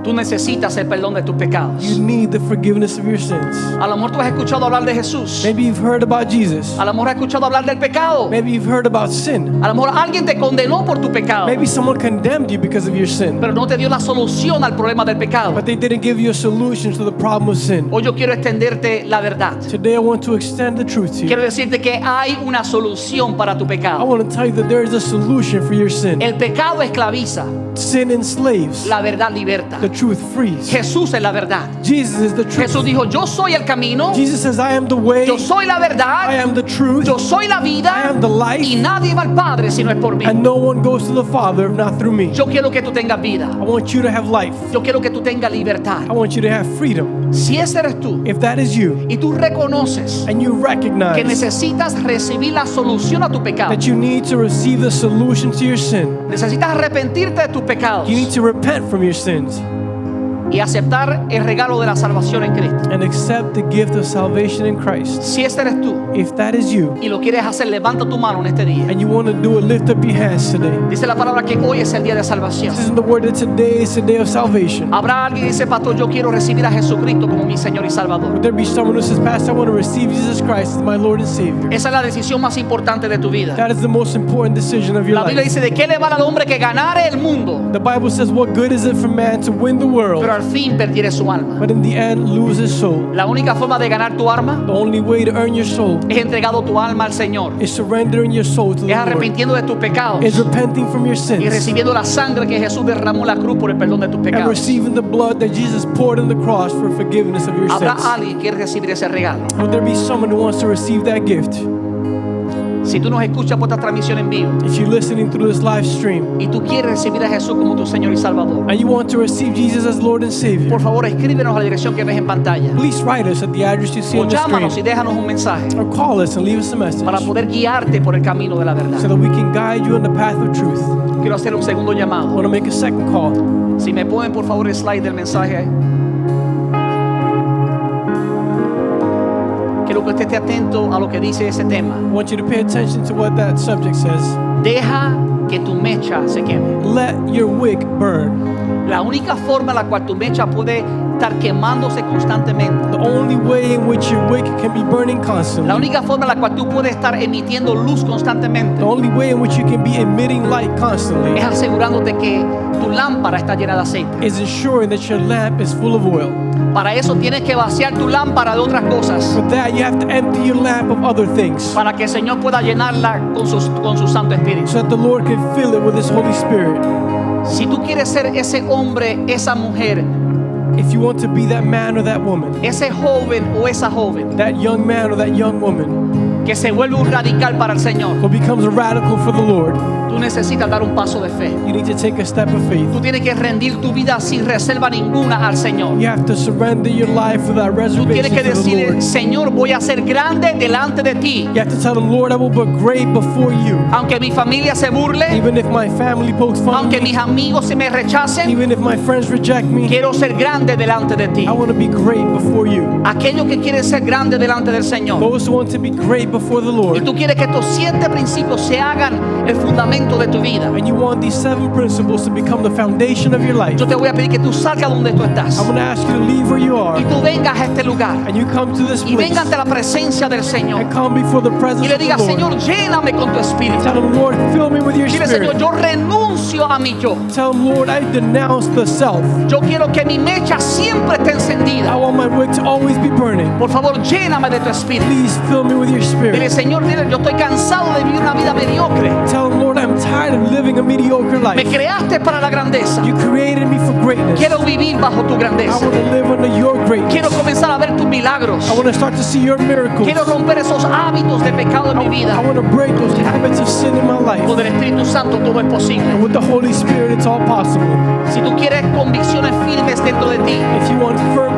Tú necesitas el perdón de tus pecados. You need the forgiveness of your sins. A lo mejor tú has escuchado hablar de Jesús. Maybe you've heard about Jesus. A lo mejor has escuchado hablar del pecado. Maybe you've heard about sin. A lo mejor alguien te condenó por tu pecado, Maybe someone condemned you because of your sin, pero no te dio la solución al problema del pecado. but they didn't give you a solution to the problem of sin. Hoy yo quiero extenderte la verdad. Today I want to extend the truth to you. Quiero decirte que hay una solución para tu I pecado. want to tell you that there is a solution for your sin. El pecado esclaviza, Sin enslaves. la verdad liberta. The truth frees. Jesús es la verdad. Jesus is the truth. Jesús dijo, yo soy el camino, Jesus says, I am the way, yo soy la I verdad, am the truth, yo soy la I vida am the life, y nadie va al Padre si no es por mí. and no one goes to the Father if not through me. Yo quiero que tú tengas vida. I want you to have life. Yo quiero que tú tengas libertad. I want you to have freedom. Si ese eres tú If that is you, y tú reconoces and you que recognize necesitas recibir la solución a tu pecado, that you need to receive the solution to your sin, necesitas arrepentirte de tus pecados you need to repent from your sins y aceptar el regalo de la salvación en Cristo. and accept the gift of salvation in Christ. Si ese eres tú If that is you, y lo quieres hacer, levanta tu mano en este día. and you want to do it, lift up your hands today. Dice la palabra que hoy es el día de salvación. This is the word that today is the day of salvation. Habrá alguien que dice, pastor, yo quiero recibir a Jesucristo como mi Señor y Salvador. Would there be someone who says, Pastor, I want to receive Jesus Christ as my Lord and Savior? Esa es la decisión más importante de tu vida. That is the most important decision of your La Biblia life. dice, ¿de qué le vale al hombre que ganare el mundo, The Bible says, what good is it for man to win the world, pero al fin perdiere su alma? but in the end lose his soul? La única forma de ganar tu alma The only way to earn your soul es entregado tu alma al Señor, is surrendering your soul to the es Lord, arrepintiendo de tus pecados is repenting from your y sins, recibiendo la sangre que Jesús derramó en la cruz por el perdón de tus and pecados. receiving the blood that Jesus poured on the cross for forgiveness of your Habrá sins. alguien que quiere recibir ese regalo. Would there be someone who wants to receive that gift? Si tú nos escuchas por esta transmisión en vivo If you're listening through this live stream y tú quieres recibir a Jesús como tu Señor y Salvador, and you want to receive Jesus as Lord and Savior, por favor escríbenos a la dirección que ves en pantalla please write us at the address you see o on the llámanos y screen, déjanos un mensaje or call us and leave us a message para poder guiarte por el camino de la so verdad. that we can guide you on the path of truth. Quiero hacer un segundo I llamado. want to make a second call. Si me ponen por favor el slide del mensaje. Quiero que usted esté atento a lo que dice ese tema. I want you to pay attention to what that subject says. Deja que tu mecha se queme. Let your wick burn. La única forma en la cual tu mecha puede estar quemándose constantemente, The only way in which your wick can be burning constantly, la única forma en la cual tú puedes estar emitiendo luz constantemente, the only way in which you can be emitting light constantly, es asegurándote que tu lámpara está llena de aceite. is ensuring that your lamp is full of oil. Para eso tienes que vaciar tu lámpara de otras cosas, For that, you have to empty your lamp of other things para que el Señor pueda llenarla con su Santo Espíritu. so that the Lord can fill it with His Holy Spirit. Si tú quieres ser ese hombre, esa mujer, If you want to be that man or that woman, ese joven o esa joven that young man or that young woman que se vuelve un radical para el Señor, who becomes a radical for the Lord, tú necesitas dar un paso de fe. you need to take a step of faith. Tú tienes que rendir tu vida sin reserva ninguna al Señor. You have to surrender your life without Tú tienes reservation que to the decirle, Lord. Señor, voy a ser grande delante de ti. You have to tell the Lord, I will be great before you. Aunque mi familia se burle, Even if my family pokes fun at aunque me, mis amigos se me rechacen, even if my friends reject me, quiero ser grande delante de ti. I want to be great before you. Aquellos que quieren ser grandes delante del Señor, Those who want to be great before the y Lord, tú quieres que estos 7 principios se hagan el fundamento de tu vida, and you want these 7 principles to become the foundation of your life, yo te voy a pedir que tú salgas donde tú estás I'm going to ask you to leave where you are y tú vengas a este lugar and you come to this y place venga ante la presencia del Señor and come before the y presence le of the digas, Señor, Lord. lléname con tu espíritu. Tell him, Lord, fill me with your Dile, Señor, spirit. yo renuncio a mi yo. Tell him, Lord, I denounce the self. Yo quiero que mi mecha siempre esté I encendida. want my wick to always be burning. Por favor, lléname de tu espíritu. Please fill me with your Dile, spirit. Señor, dile, yo estoy cansado de vivir una vida mediocre. Tell him, Lord, I'm tired of living a mediocre Me life. creaste para la grandeza. You created me for greatness. Quiero vivir bajo tu I grandeza. want to live under your greatness. Quiero comenzar a ver tus milagros. I want to start to see your miracles. Quiero romper esos hábitos de pecado en mi I vida. want to break those habits of sin in my life. Con el Espíritu Santo todo es posible. And with the Holy Spirit, it's all possible. Si tú quieres convicciones firmes dentro de ti, If you want firm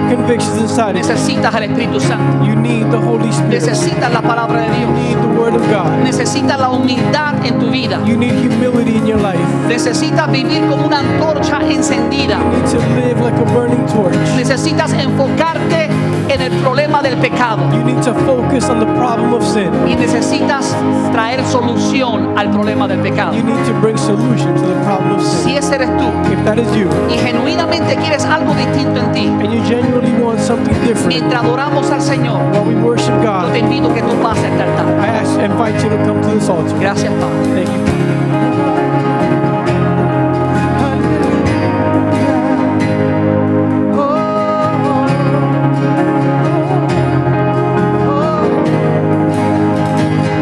convictions inside of you, necesitas al Espíritu Santo. you need the Holy Spirit. Necesitas la palabra de You Dios. need the Word of God. Necesitas la humildad en tu vida. You need humility in your life. Necesitas vivir como una antorcha encendida. You need to live like a burning torch. Necesitas enfocarte en el problema del pecado. You need to focus on the problem of sin. Y necesitas traer solución al problema del pecado. You need to bring solution to the problem of Si sin. ese eres tú If that is you, y genuinamente quieres algo distinto en ti, and you genuinely want something different, mientras adoramos al Señor, while we worship yo God, te invito a que tú pases a este altar. I invite you to come to this altar. Gracias, Padre. Thank you.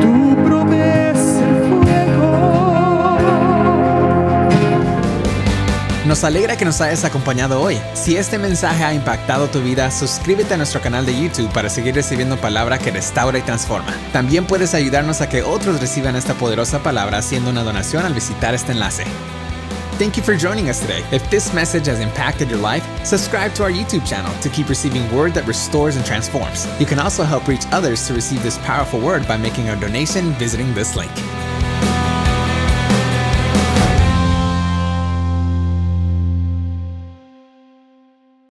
Tu promesa el fuego. Nos alegra que nos hayas acompañado hoy. Si este mensaje ha impactado tu vida, suscríbete a nuestro canal de YouTube para seguir recibiendo palabra que restaura y transforma. También puedes ayudarnos a que otros reciban esta poderosa palabra haciendo una donación al visitar este enlace. Thank you for joining us today. If this message has impacted your life, subscribe to our YouTube channel to keep receiving word that restores and transforms. You can also help reach others to receive this powerful word by making a donation visiting this link.